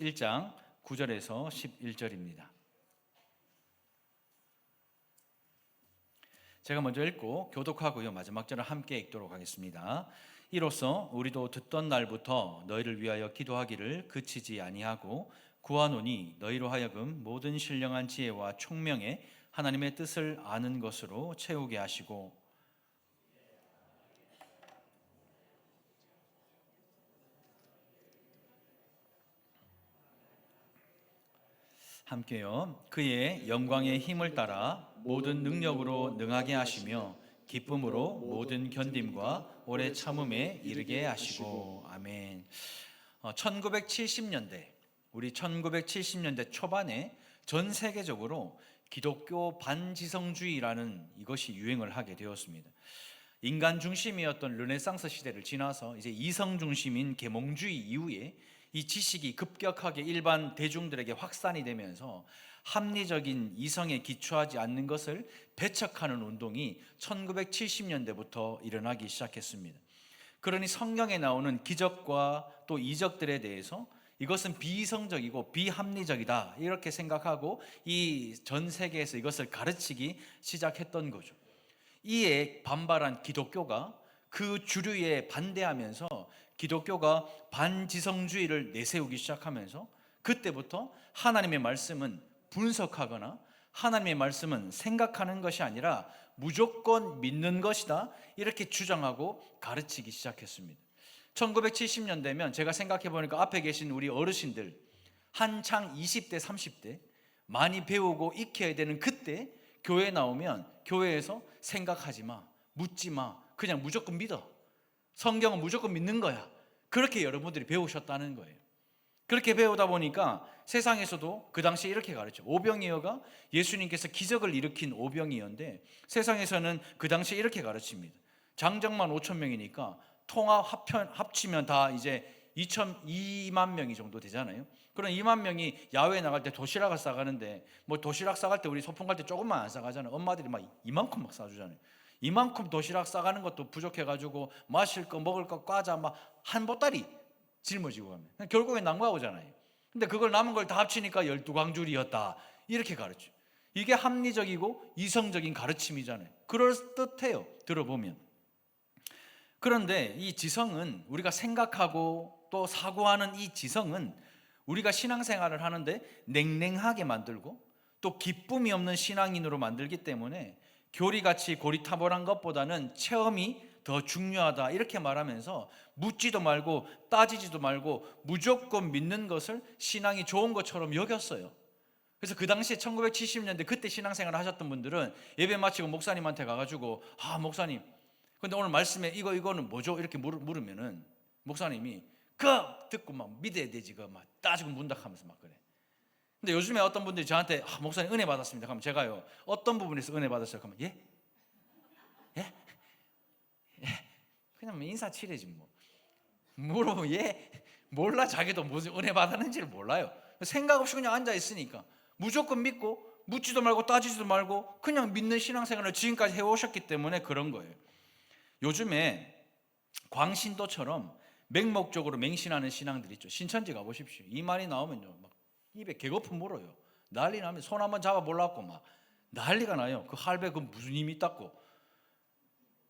1장 9절에서 11절입니다. 제가 먼저 읽고 교독하고요 마지막 절을 함께 읽도록 하겠습니다. 이로써 우리도 듣던 날부터 너희를 위하여 기도하기를 그치지 아니하고 구하노니 너희로 하여금 모든 신령한 지혜와 총명에 하나님의 뜻을 아는 것으로 채우게 하시고 함께요. 그의 영광의 힘을 따라 모든 능력으로 능하게 하시며 기쁨으로 모든 견딤과 오래 참음에 이르게 하시고 아멘. 1970년대 우리 1970년대 초반에 전 세계적으로 기독교 반지성주의라는 이것이 유행을 하게 되었습니다. 인간 중심이었던 르네상스 시대를 지나서 이제 이성 중심인 계몽주의 이후에 이 지식이 급격하게 일반 대중들에게 확산이 되면서 합리적인 이성에 기초하지 않는 것을 배척하는 운동이 1970년대부터 일어나기 시작했습니다. 그러니 성경에 나오는 기적과 또 이적들에 대해서 이것은 비이성적이고 비합리적이다 이렇게 생각하고 이 전 세계에서 이것을 가르치기 시작했던 거죠. 이에 반발한 기독교가 그 주류에 반대하면서 기독교가 반지성주의를 내세우기 시작하면서 그때부터 하나님의 말씀은 분석하거나 하나님의 말씀은 생각하는 것이 아니라 무조건 믿는 것이다 이렇게 주장하고 가르치기 시작했습니다. 1970년대면 제가 생각해 보니까 앞에 계신 우리 어르신들 한창 20대 30대 많이 배우고 익혀야 되는 그때 교회 나오면 교회에서 생각하지 마, 묻지 마, 그냥 무조건 믿어. 성경은 무조건 믿는 거야. 그렇게 여러분들이 배우셨다는 거예요. 그렇게 배우다 보니까 세상에서도 그 당시에 이렇게 가르쳐. 오병이어가 예수님께서 기적을 일으킨 오병이어인데 세상에서는 그 당시에 이렇게 가르칩니다. 장정만 5천 명이니까 통합 합치면 다 이제 2만 명이 정도 되잖아요. 그럼 2만 명이 야외에 나갈 때 도시락을 싸가는데 뭐 도시락 싸갈 때 우리 소풍 갈 때 조금만 안 싸가잖아요. 엄마들이 막 이만큼 막 싸주잖아요. 이만큼 도시락 싸가는 것도 부족해가지고 마실 거 먹을 거 과자 막 한 보따리 짊어지고 가면 결국엔 남과 오잖아요. 근데 그걸 남은 걸 다 합치니까 12광줄이었다 이렇게 가르쳐. 이게 합리적이고 이성적인 가르침이잖아요. 그럴듯해요 들어보면. 그런데 이 지성은 우리가 생각하고 또 사고하는 이 지성은 우리가 신앙생활을 하는데 냉랭하게 만들고 또 기쁨이 없는 신앙인으로 만들기 때문에 교리같이 고리타분한 것보다는 체험이 더 중요하다 이렇게 말하면서 묻지도 말고 따지지도 말고 무조건 믿는 것을 신앙이 좋은 것처럼 여겼어요. 그래서 그 당시에 1970년대 그때 신앙생활을 하셨던 분들은 예배 마치고 목사님한테 가가지고 목사님 근데 오늘 말씀에 이거는 뭐죠? 이렇게 물으면은 목사님이 듣고 막 믿어야 되지 막 따지고 문답하면서 막 그래. 근데 요즘에 어떤 분들이 저한테 목사님 은혜 받았습니다. 그러면 제가요 어떤 부분에서 은혜 받았어요? 그러면 예? 그냥 인사치레지 뭐. 물어보면 몰라 자기도 무슨 은혜 받았는지를 몰라요. 생각 없이 그냥 앉아 있으니까 무조건 믿고 묻지도 말고 따지지도 말고 그냥 믿는 신앙생활을 지금까지 해오셨기 때문에 그런 거예요. 요즘에 광신도처럼 맹목적으로 맹신하는 신앙들 있죠. 신천지 가보십시오. 이 말이 나오면요 막 입에 개거품 물어요. 난리 나면 손 한번 잡아 보려고 막 난리가 나요. 그 할배 그 무슨 힘이 있다고.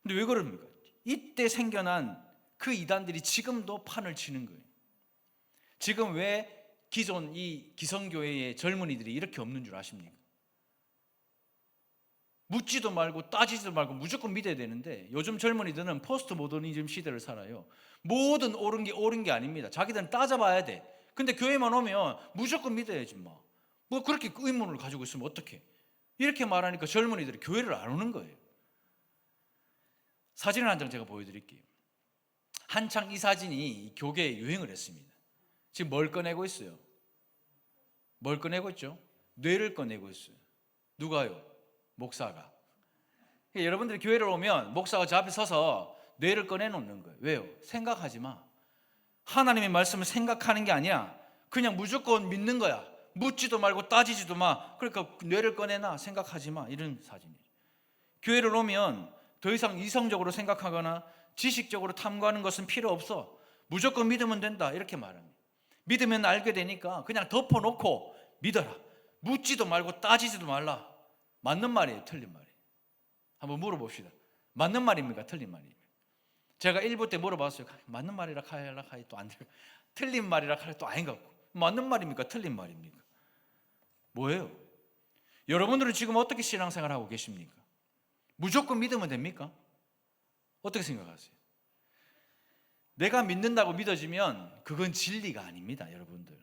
근데 왜 그럽니까? 이때 생겨난 그 이단들이 지금도 판을 치는 거예요. 지금 왜 기존 이 기성교회의 젊은이들이 이렇게 없는 줄 아십니까? 묻지도 말고 따지지도 말고 무조건 믿어야 되는데 요즘 젊은이들은 포스트 모더니즘 시대를 살아요. 뭐든 옳은 게 아닙니다. 자기들은 따져봐야 돼. 근데 교회만 오면 무조건 믿어야지 뭐 그렇게 의문을 가지고 있으면 어떡해. 이렇게 말하니까 젊은이들이 교회를 안 오는 거예요. 사진을 한 장 제가 보여드릴게요. 한창 이 사진이 교계에 유행을 했습니다. 지금 뭘 꺼내고 있어요? 뭘 꺼내고 있죠? 뇌를 꺼내고 있어요. 누가요? 목사가. 여러분들이 교회를 오면 목사가 저 앞에 서서 뇌를 꺼내놓는 거예요. 왜요? 생각하지 마. 하나님의 말씀을 생각하는 게 아니야. 그냥 무조건 믿는 거야. 묻지도 말고 따지지도 마. 그러니까 뇌를 꺼내놔. 생각하지 마. 이런 사진이에요. 교회를 오면 더 이상 이성적으로 생각하거나 지식적으로 탐구하는 것은 필요 없어. 무조건 믿으면 된다. 이렇게 말합니다. 믿으면 알게 되니까 그냥 덮어놓고 믿어라. 묻지도 말고 따지지도 말라. 맞는 말이에요, 틀린 말이에요? 한번 물어봅시다. 맞는 말입니까, 틀린 말입니까? 제가 1부 때 물어봤어요. 맞는 말이라 하라 하이 또 안 돼요. 틀린 말이라 하라 또 아닌 것 같고. 맞는 말입니까, 틀린 말입니까? 뭐예요? 여러분들은 지금 어떻게 신앙생활 하고 계십니까? 무조건 믿으면 됩니까? 어떻게 생각하세요? 내가 믿는다고 믿어지면 그건 진리가 아닙니다, 여러분들.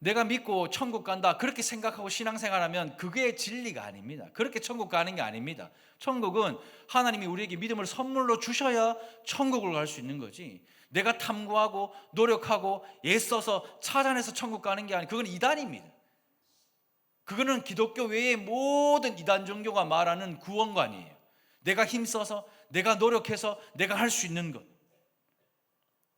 내가 믿고 천국 간다 그렇게 생각하고 신앙생활하면 그게 진리가 아닙니다. 그렇게 천국 가는 게 아닙니다. 천국은 하나님이 우리에게 믿음을 선물로 주셔야 천국을 갈 수 있는 거지, 내가 탐구하고 노력하고 애써서 찾아내서 천국 가는 게 아니고 그건 이단입니다. 그거는 기독교 외의 모든 이단 종교가 말하는 구원관이에요. 내가 힘써서 내가 노력해서 내가 할 수 있는 것.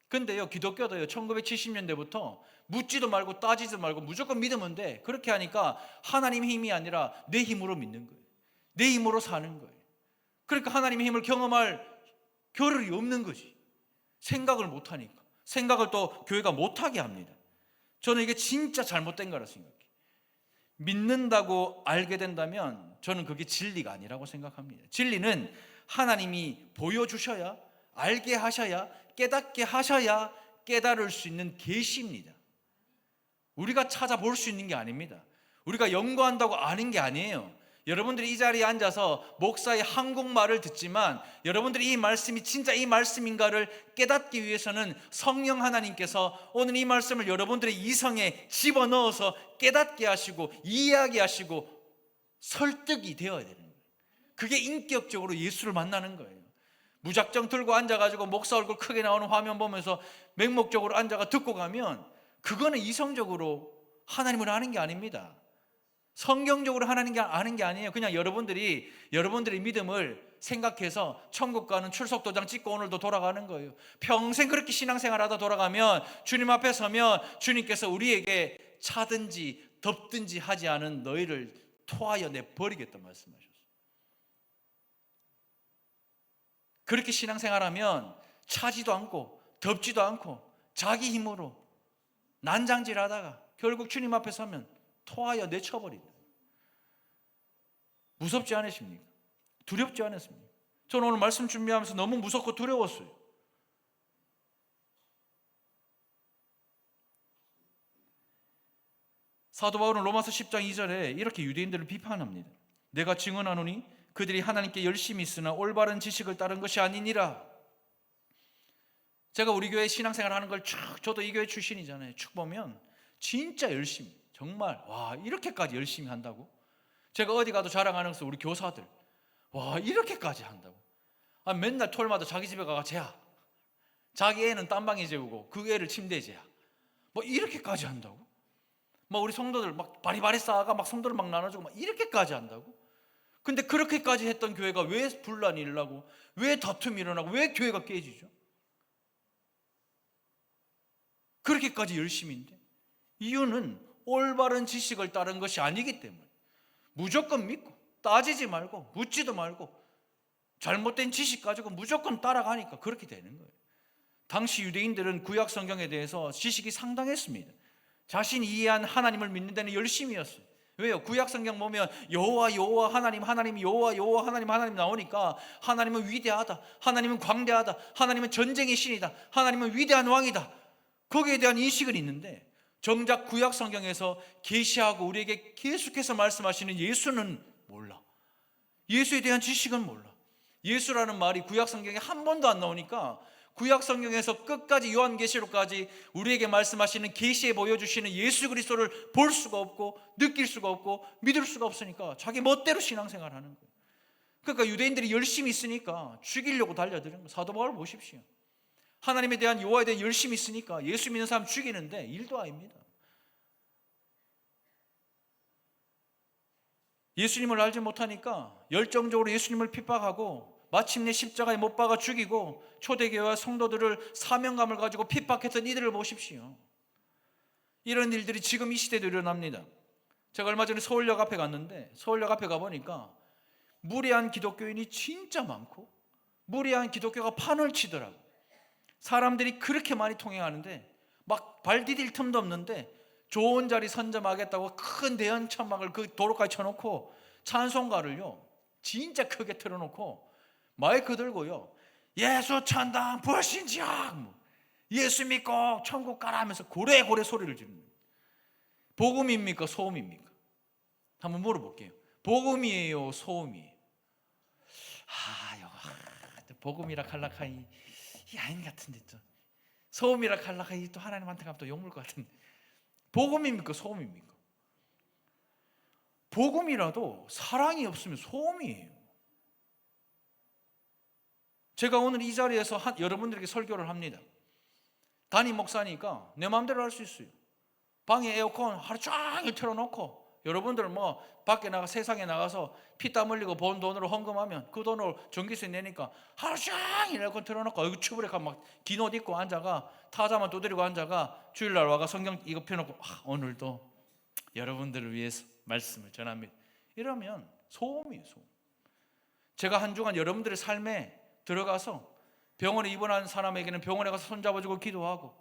근데요, 기독교도요 1970년대부터 묻지도 말고 따지지도 말고 무조건 믿으면 돼, 그렇게 하니까 하나님의 힘이 아니라 내 힘으로 믿는 거예요. 내 힘으로 사는 거예요. 그러니까 하나님의 힘을 경험할 겨를이 없는 거지. 생각을 못하니까. 생각을 또 교회가 못하게 합니다. 저는 이게 진짜 잘못된 거라 생각해요. 믿는다고 알게 된다면 저는 그게 진리가 아니라고 생각합니다. 진리는 하나님이 보여주셔야, 알게 하셔야, 깨닫게 하셔야 깨달을 수 있는 계시입니다. 우리가 찾아볼 수 있는 게 아닙니다. 우리가 연구한다고 아는 게 아니에요. 여러분들이 이 자리에 앉아서 목사의 한국말을 듣지만 여러분들이 이 말씀이 진짜 이 말씀인가를 깨닫기 위해서는 성령 하나님께서 오늘 이 말씀을 여러분들의 이성에 집어넣어서 깨닫게 하시고 이해하게 하시고 설득이 되어야 되는 거예요. 그게 인격적으로 예수를 만나는 거예요. 무작정 들고 앉아가지고 목사 얼굴 크게 나오는 화면 보면서 맹목적으로 앉아가 듣고 가면 그거는 이성적으로 하나님을 아는 게 아닙니다. 성경적으로 하나님 아는 게 아니에요. 그냥 여러분들의 믿음을 생각해서 천국 가는 출석도장 찍고 오늘도 돌아가는 거예요. 평생 그렇게 신앙생활하다 돌아가면 주님 앞에 서면 주님께서 우리에게 차든지 덥든지 하지 않은 너희를 토하여 내버리겠다 말씀하셨어요. 그렇게 신앙생활하면 차지도 않고 덥지도 않고 자기 힘으로 난장질하다가 결국 주님 앞에 서면 토하여 내쳐버린다. 무섭지 않으십니까? 두렵지 않으십니까? 저는 오늘 말씀 준비하면서 너무 무섭고 두려웠어요. 사도 바울은 로마서 10장 2절에 이렇게 유대인들을 비판합니다. 내가 증언하노니 그들이 하나님께 열심히 있으나 올바른 지식을 따른 것이 아니니라. 제가 우리 교회 신앙생활 하는 걸 쭉, 저도 이 교회 출신이잖아요. 쭉 보면 진짜 열심히, 정말 와 이렇게까지 열심히 한다고? 제가 어디 가도 자랑하는 것은 우리 교사들, 와 이렇게까지 한다고? 맨날 토요일마다 자기 집에 가가 재야, 자기 애는 딴방에 재우고 그 애를 침대에 재야, 뭐 이렇게까지 한다고? 우리 성도들 막 바리바리 쌓아가 막 성도를 막 나눠주고 막 이렇게까지 한다고? 근데 그렇게까지 했던 교회가 왜 분란이 일어나고 왜 다툼이 일어나고 왜 교회가 깨지죠? 그렇게까지 열심인데 이유는 올바른 지식을 따른 것이 아니기 때문에, 무조건 믿고 따지지 말고 묻지도 말고 잘못된 지식 가지고 무조건 따라가니까 그렇게 되는 거예요. 당시 유대인들은 구약 성경에 대해서 지식이 상당했습니다. 자신이 이해한 하나님을 믿는 데는 열심이었어요. 왜요? 구약 성경 보면 여호와 여호와 하나님, 하나님 여호와 여호와 하나님, 하나님 나오니까 하나님은 위대하다, 하나님은 광대하다, 하나님은 전쟁의 신이다, 하나님은 위대한 왕이다, 거기에 대한 인식은 있는데 정작 구약 성경에서 계시하고 우리에게 계속해서 말씀하시는 예수는 몰라. 예수에 대한 지식은 몰라. 예수라는 말이 구약 성경에 한 번도 안 나오니까 구약 성경에서 끝까지 요한계시록까지 우리에게 말씀하시는 계시에 보여주시는 예수 그리스도를 볼 수가 없고 느낄 수가 없고 믿을 수가 없으니까 자기 멋대로 신앙생활하는 거예요. 그러니까 유대인들이 열심히 있으니까 죽이려고 달려드는 거예요. 사도 바울 보십시오. 하나님에 대한 여호와에 대한 열심이 있으니까 예수 믿는 사람 죽이는데 일도 아닙니다. 예수님을 알지 못하니까 열정적으로 예수님을 핍박하고 마침내 십자가에 못 박아 죽이고 초대교회와 성도들을 사명감을 가지고 핍박했던 이들을 보십시오. 이런 일들이 지금 이 시대도 일어납니다. 제가 얼마 전에 서울역 앞에 갔는데 서울역 앞에 가보니까 무례한 기독교인이 진짜 많고 무례한 기독교가 판을 치더라고. 사람들이 그렇게 많이 통행하는데 막 발 디딜 틈도 없는데 좋은 자리 선점하겠다고 큰 대형 천막을 그 도로까지 쳐놓고 찬송가를요 진짜 크게 틀어놓고 마이크 들고요 예수 천당 불신지역 예수 믿고 천국 가라 하면서 고래고래 소리를 지르는 거예요. 복음입니까 소음입니까? 한번 물어볼게요. 복음이에요 소음이에요? 복음이라 칼라카이 이 아닌 같은데 또 소음이라 칼라카이 또 하나님한테 가면 또 욕먹을 것 같은데 복음입니까 소음입니까? 복음이라도 사랑이 없으면 소음이에요. 제가 오늘 이 자리에서 여러분들에게 설교를 합니다. 담임 목사니까 내 마음대로 할 수 있어요. 방에 에어컨 하루 종일 틀어놓고 여러분들 뭐 밖에 나가 세상에 나가서 피땀 흘리고 번 돈으로 헌금하면 그 돈으로 전기세 내니까 하루 종일 에어컨 틀어놓고 여기 추브레카 막 긴 옷 입고 앉아가 타자만 두드리고 앉아가 주일날 와가 성경 이거 펴놓고 오늘도 여러분들을 위해서 말씀을 전합니다. 이러면 소음이에요 소음. 제가 한 주간 여러분들의 삶에 들어가서 병원에 입원한 사람에게는 병원에 가서 손잡아주고 기도하고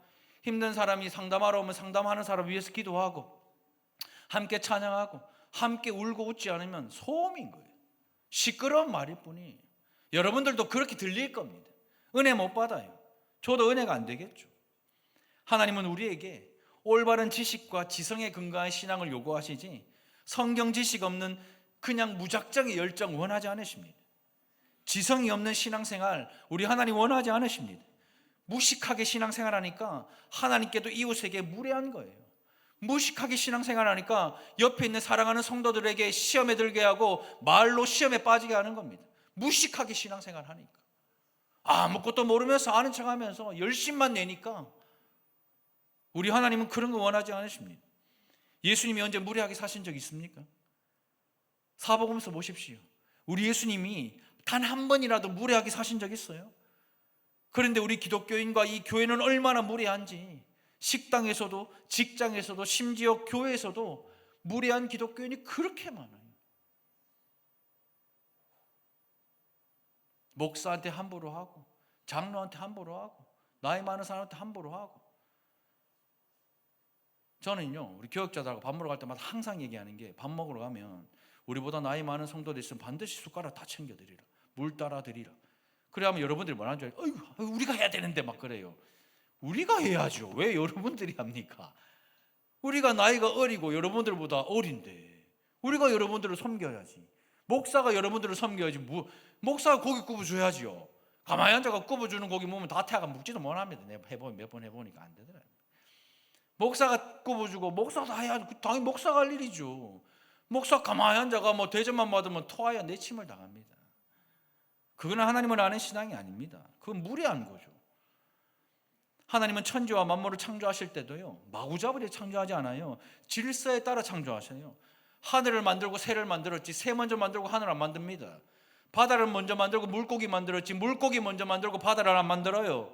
힘든 사람이 상담하러 오면 상담하는 사람 위해서 기도하고 함께 찬양하고 함께 울고 웃지 않으면 소음인 거예요. 시끄러운 말일 뿐이. 여러분들도 그렇게 들릴 겁니다. 은혜 못 받아요. 저도 은혜가 안 되겠죠. 하나님은 우리에게 올바른 지식과 지성에 근거한 신앙을 요구하시지 성경 지식 없는 그냥 무작정의 열정 원하지 않으십니다. 지성이 없는 신앙생활 우리 하나님 원하지 않으십니다. 무식하게 신앙생활하니까 하나님께도 이웃에게 무례한 거예요. 무식하게 신앙생활하니까 옆에 있는 사랑하는 성도들에게 시험에 들게 하고 말로 시험에 빠지게 하는 겁니다. 무식하게 신앙생활하니까 아무것도 모르면서 아는 척하면서 열심만 내니까 우리 하나님은 그런 거 원하지 않으십니다. 예수님이 언제 무례하게 사신 적 있습니까? 사복음서 보십시오. 우리 예수님이 단 한 번이라도 무례하게 사신 적 있어요? 그런데 우리 기독교인과 이 교회는 얼마나 무례한지 식당에서도 직장에서도 심지어 교회에서도 무례한 기독교인이 그렇게 많아요. 목사한테 함부로 하고 장로한테 함부로 하고 나이 많은 사람한테 함부로 하고. 저는요 우리 교역자들하고 밥 먹으러 갈 때마다 항상 얘기하는 게 밥 먹으러 가면 우리보다 나이 많은 성도들 있으면 반드시 숟가락 다 챙겨드리라. 물 따라 드리라. 그래야면 여러분들이 뭐라는 줄 알아요? 우리가 해야 되는데 막 그래요. 우리가 해야죠. 왜 여러분들이 합니까? 우리가 나이가 어리고 여러분들보다 어린데 우리가 여러분들을 섬겨야지. 목사가 여러분들을 섬겨야지. 목사가 고기 굽어줘야지요. 가만히 앉아서 굽어주는 고기 먹으면 다 태아가 묵지도 못합니다. 내가 몇 번 해보니까 안 되더라고요. 목사가 굽어주고 목사가 해야지. 당연히 목사가 할 일이죠. 목사 가만히 앉아가 뭐 대접만 받으면 토하야 내침을 당합니다. 그거는 하나님을 아는 신앙이 아닙니다. 그건 무례한 거죠. 하나님은 천지와 만물을 창조하실 때도요 마구잡이로 창조하지 않아요. 질서에 따라 창조하셔요. 하늘을 만들고 새를 만들었지 새 먼저 만들고 하늘 안 만듭니다. 바다를 먼저 만들고 물고기 만들었지 물고기 먼저 만들고 바다를 안 만들어요.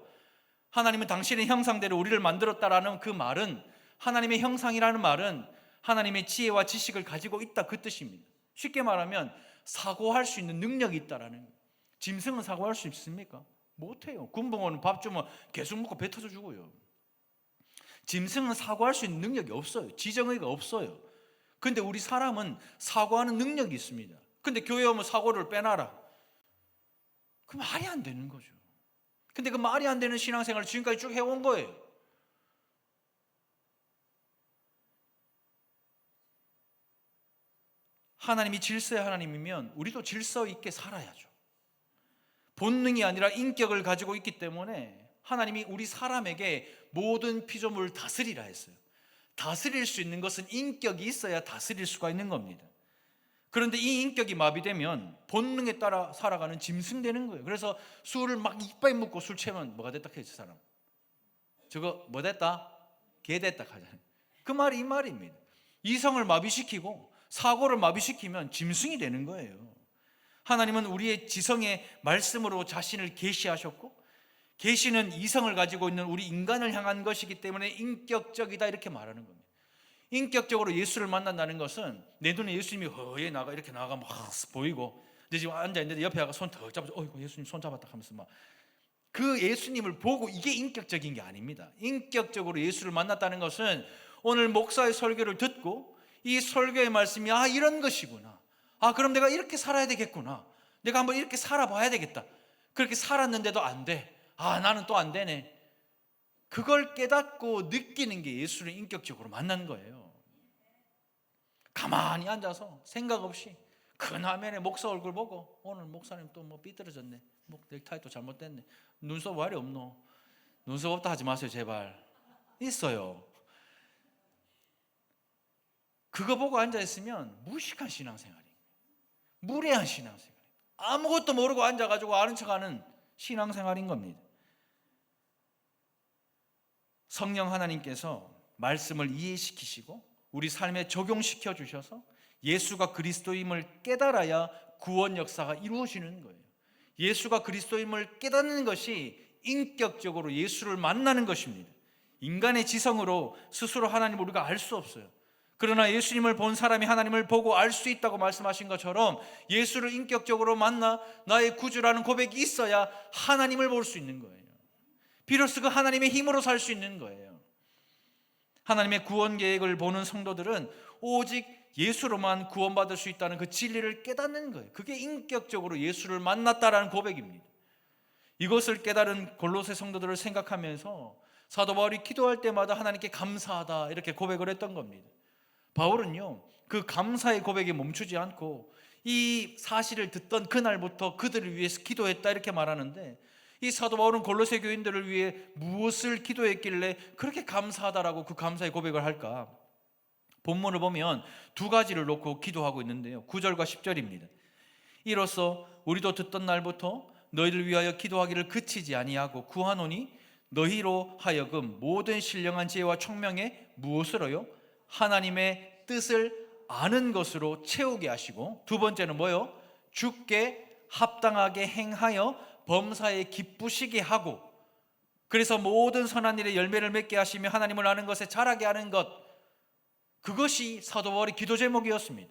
하나님은 당신의 형상대로 우리를 만들었다라는 그 말은 하나님의 형상이라는 말은 하나님의 지혜와 지식을 가지고 있다 그 뜻입니다. 쉽게 말하면 사고할 수 있는 능력이 있다라는 거예요. 짐승은 사고할 수 있습니까? 못해요. 군붕어는 밥 주면 계속 먹고 배 터져 죽어요. 짐승은 사고할 수 있는 능력이 없어요. 지정의가 없어요. 근데 우리 사람은 사고하는 능력이 있습니다. 근데 교회 오면 사고를 빼놔라. 그 말이 안 되는 거죠. 근데 그 말이 안 되는 신앙생활을 지금까지 쭉 해온 거예요. 하나님이 질서의 하나님이면 우리도 질서 있게 살아야죠. 본능이 아니라 인격을 가지고 있기 때문에 하나님이 우리 사람에게 모든 피조물을 다스리라 했어요. 다스릴 수 있는 것은 인격이 있어야 다스릴 수가 있는 겁니다. 그런데 이 인격이 마비되면 본능에 따라 살아가는 짐승 되는 거예요. 그래서 술을 막 이빨 묶고 술 취하면 뭐가 됐다 했지 사람. 저거 뭐 됐다? 개 됐다 하잖아요. 그 말이 이 말입니다. 이성을 마비시키고 사고를 마비시키면 짐승이 되는 거예요. 하나님은 우리의 지성의 말씀으로 자신을 계시하셨고 계시는 이성을 가지고 있는 우리 인간을 향한 것이기 때문에 인격적이다 이렇게 말하는 겁니다. 인격적으로 예수를 만난다는 것은 내 눈에 예수님이 허예 나가 이렇게 나가 막 보이고 근데 지금 앉아 있는데 옆에 가서 손 더 잡아서 어이구 예수님 손 잡았다 하면서 막 그 예수님을 보고 이게 인격적인 게 아닙니다. 인격적으로 예수를 만났다는 것은 오늘 목사의 설교를 듣고 이 설교의 말씀이 이런 것이구나, 그럼 내가 이렇게 살아야 되겠구나, 내가 한번 이렇게 살아봐야 되겠다, 그렇게 살았는데도 안 돼, 나는 또 안 되네, 그걸 깨닫고 느끼는 게 예수를 인격적으로 만난 거예요. 가만히 앉아서 생각 없이 큰 화면에 목사 얼굴 보고, 오늘 목사님 또 뭐 삐뚤어졌네, 넥타이 또 잘못됐네, 눈썹 왜 없노, 눈썹 없다 하지 마세요 제발. 있어요. 그거 보고 앉아있으면 무식한 신앙생활이에요. 무례한 신앙생활, 아무것도 모르고 앉아가지고 아는 척하는 신앙생활인 겁니다. 성령 하나님께서 말씀을 이해시키시고 우리 삶에 적용시켜 주셔서 예수가 그리스도임을 깨달아야 구원 역사가 이루어지는 거예요. 예수가 그리스도임을 깨닫는 것이 인격적으로 예수를 만나는 것입니다. 인간의 지성으로 스스로 하나님을 우리가 알 수 없어요. 그러나 예수님을 본 사람이 하나님을 보고 알 수 있다고 말씀하신 것처럼 예수를 인격적으로 만나 나의 구주라는 고백이 있어야 하나님을 볼 수 있는 거예요. 비로소 그 하나님의 힘으로 살 수 있는 거예요. 하나님의 구원 계획을 보는 성도들은 오직 예수로만 구원받을 수 있다는 그 진리를 깨닫는 거예요. 그게 인격적으로 예수를 만났다라는 고백입니다. 이것을 깨달은 골로새 성도들을 생각하면서 사도 바울이 기도할 때마다 하나님께 감사하다 이렇게 고백을 했던 겁니다. 바울은요, 그 감사의 고백에 멈추지 않고 이 사실을 듣던 그날부터 그들을 위해서 기도했다 이렇게 말하는데, 이 사도 바울은 골로새 교인들을 위해 무엇을 기도했길래 그렇게 감사하다라고 그 감사의 고백을 할까? 본문을 보면 두 가지를 놓고 기도하고 있는데요, 9절과 10절입니다. 이로써 우리도 듣던 날부터 너희를 위하여 기도하기를 그치지 아니하고 구하노니 너희로 하여금 모든 신령한 지혜와 총명에 무엇으로요? 하나님의 뜻을 아는 것으로 채우게 하시고, 두 번째는 뭐요? 주께 합당하게 행하여 범사에 기쁘시게 하고, 그래서 모든 선한 일에 열매를 맺게 하시며 하나님을 아는 것에 자라게 하는 것, 그것이 사도 바울의 기도 제목이었습니다.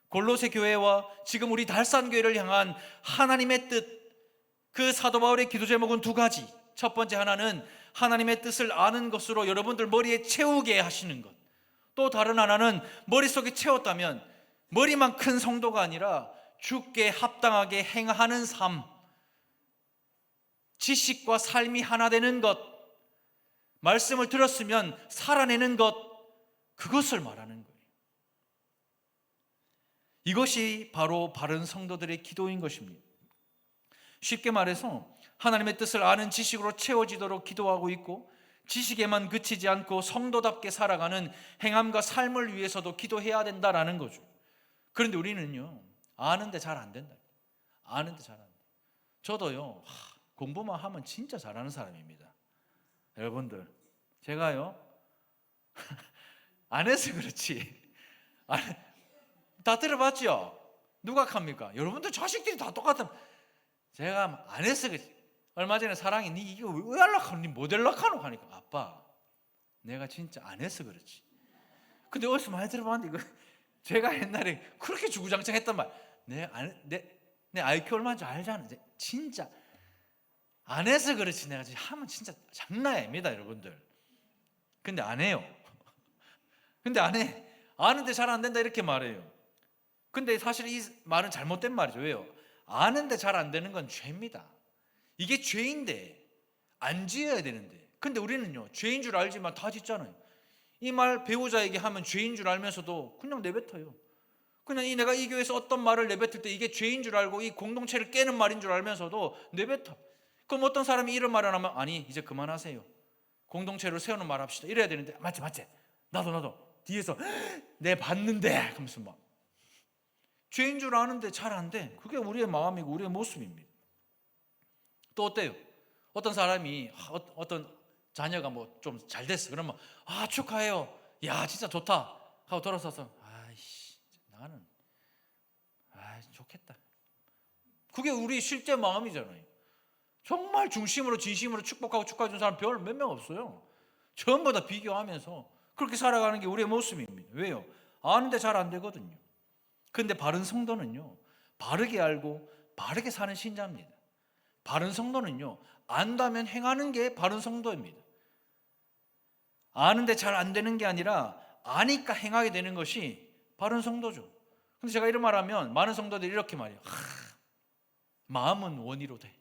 골로새 교회와 지금 우리 달산교회를 향한 하나님의 뜻, 그 사도 바울의 기도 제목은 두 가지. 첫 번째 하나는 하나님의 뜻을 아는 것으로 여러분들 머리에 채우게 하시는 것. 또 다른 하나는 머릿속에 채웠다면 머리만 큰 성도가 아니라 주께 합당하게 행하는 삶, 지식과 삶이 하나 되는 것, 말씀을 들었으면 살아내는 것, 그것을 말하는 거예요. 이것이 바로 바른 성도들의 기도인 것입니다. 쉽게 말해서 하나님의 뜻을 아는 지식으로 채워지도록 기도하고 있고, 지식에만 그치지 않고 성도답게 살아가는 행함과 삶을 위해서도 기도해야 된다라는 거죠. 그런데 우리는요, 아는데 잘 안 된다. 아는데 잘 안 돼. 저도요, 공부만 하면 진짜 잘하는 사람입니다. 여러분들, 제가요 안 해서 그렇지, 다 들어봤죠? 누가 합니까? 여러분들 자식들이 다 똑같아. 제가 안 해서 그렇지. 얼마 전에 사랑이 니 이거 왜 연락하노? 니 못 연락하노? 하니까 아빠, 내가 진짜 안 해서 그렇지. 근데 어디서 많이 들어봤는데, 이거 제가 옛날에 그렇게 주구장창 했단 말. 내 IQ 얼마인지 알잖아. 진짜 안 해서 그렇지, 내가 하면 진짜 장난 아닙니다, 여러분들. 근데 안 해요. 근데 안 해. 아는데 잘 안 된다 이렇게 말해요. 근데 사실 이 말은 잘못된 말이죠. 왜요? 아는데 잘 안 되는 건 죄입니다. 이게 죄인데 안 지어야 되는데, 근데 우리는요, 죄인 줄 알지만 다 짓잖아요. 이 말 배우자에게 하면 죄인 줄 알면서도 그냥 내뱉어요. 그냥 내가 이 교회에서 어떤 말을 내뱉을 때 이게 죄인 줄 알고 이 공동체를 깨는 말인 줄 알면서도 내뱉어. 그럼 어떤 사람이 이런 말을 하면, 아니 이제 그만하세요, 공동체를 세우는 말 합시다, 이래야 되는데, 맞지 나도 뒤에서 내 봤는데 하면서 막 죄인 줄 아는데 잘 안 돼. 그게 우리의 마음이고 우리의 모습입니다. 또 어때요? 어떤 사람이 어떤 자녀가 뭐 좀 잘 됐어. 그러면 축하해요, 야 진짜 좋다 하고 돌아서서 나는 좋겠다. 그게 우리 실제 마음이잖아요. 정말 중심으로 진심으로 축복하고 축하해 준 사람 별 몇 명 없어요. 전부 다 비교하면서 그렇게 살아가는 게 우리의 모습입니다. 왜요? 아는데 잘 안 되거든요. 그런데 바른 성도는요, 바르게 알고 바르게 사는 신자입니다. 바른 성도는요, 안다면 행하는 게 바른 성도입니다. 아는데 잘 안 되는 게 아니라 아니까 행하게 되는 것이 바른 성도죠. 근데 제가 이런 말하면 많은 성도들이 이렇게 말해요. 마음은 원이로 돼.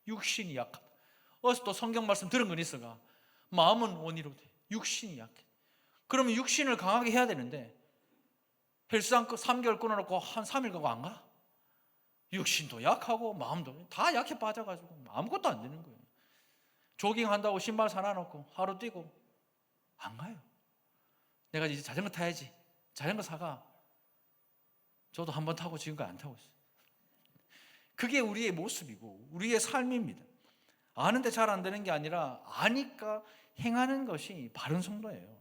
육신이 약하다. 어디서 또 성경 말씀 들은 건 있어가. 마음은 원이로 돼. 육신이 약해. 그러면 육신을 강하게 해야 되는데 헬스장 3개월 끊어놓고 한 3일 가고 안 가? 육신도 약하고 마음도 다 약해 빠져가지고 아무것도 안 되는 거예요. 조깅한다고 신발 사놔놓고 하루 뛰고 안 가요. 내가 이제 자전거 타야지. 자전거 사가. 저도 한 번 타고 지금까지 안 타고 있어요. 그게 우리의 모습이고 우리의 삶입니다. 아는데 잘 안 되는 게 아니라 아니까 행하는 것이 바른 성도예요.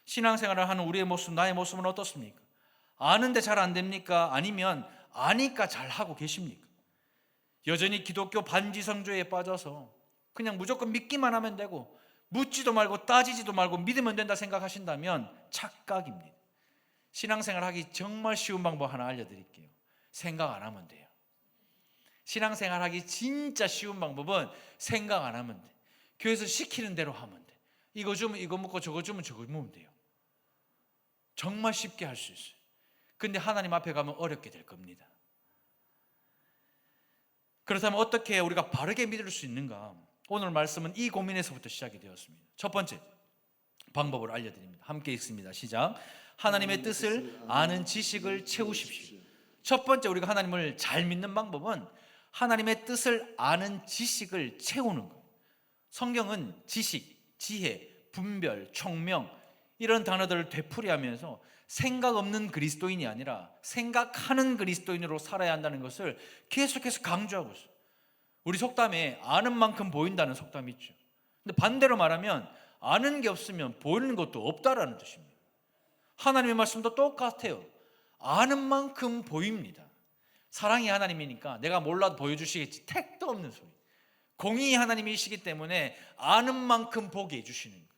신앙생활을 하는 우리의 모습, 나의 모습은 어떻습니까? 아는데 잘 안 됩니까? 아니면 아니까 잘하고 계십니까? 여전히 기독교 반지성주의에 빠져서 그냥 무조건 믿기만 하면 되고 묻지도 말고 따지지도 말고 믿으면 된다 생각하신다면 착각입니다. 신앙생활 하기 정말 쉬운 방법 하나 알려드릴게요. 생각 안 하면 돼요. 신앙생활 하기 진짜 쉬운 방법은 생각 안 하면 돼. 교회에서 시키는 대로 하면 돼. 이거 주면 이거 먹고 저거 주면 저거 먹으면 돼요. 정말 쉽게 할 수 있어요. 근데 하나님 앞에 가면 어렵게 될 겁니다. 그렇다면 어떻게 우리가 바르게 믿을 수 있는가? 오늘 말씀은 이 고민에서부터 시작이 되었습니다. 첫 번째 방법을 알려드립니다. 함께 읽습니다. 시작. 하나님의 뜻을 아는 지식을 채우십시오. 첫 번째 우리가 하나님을 잘 믿는 방법은 하나님의 뜻을 아는 지식을 채우는 거예요. 성경은 지식, 지혜, 분별, 총명 이런 단어들을 되풀이하면서 생각 없는 그리스도인이 아니라 생각하는 그리스도인으로 살아야 한다는 것을 계속해서 강조하고 있어요. 우리 속담에 아는 만큼 보인다는 속담이 있죠. 근데 반대로 말하면 아는 게 없으면 보이는 것도 없다라는 뜻입니다. 하나님의 말씀도 똑같아요. 아는 만큼 보입니다. 사랑이 하나님이니까 내가 몰라도 보여주시겠지. 택도 없는 소리. 공의의 하나님이시기 때문에 아는 만큼 보게 해주시는 거예요.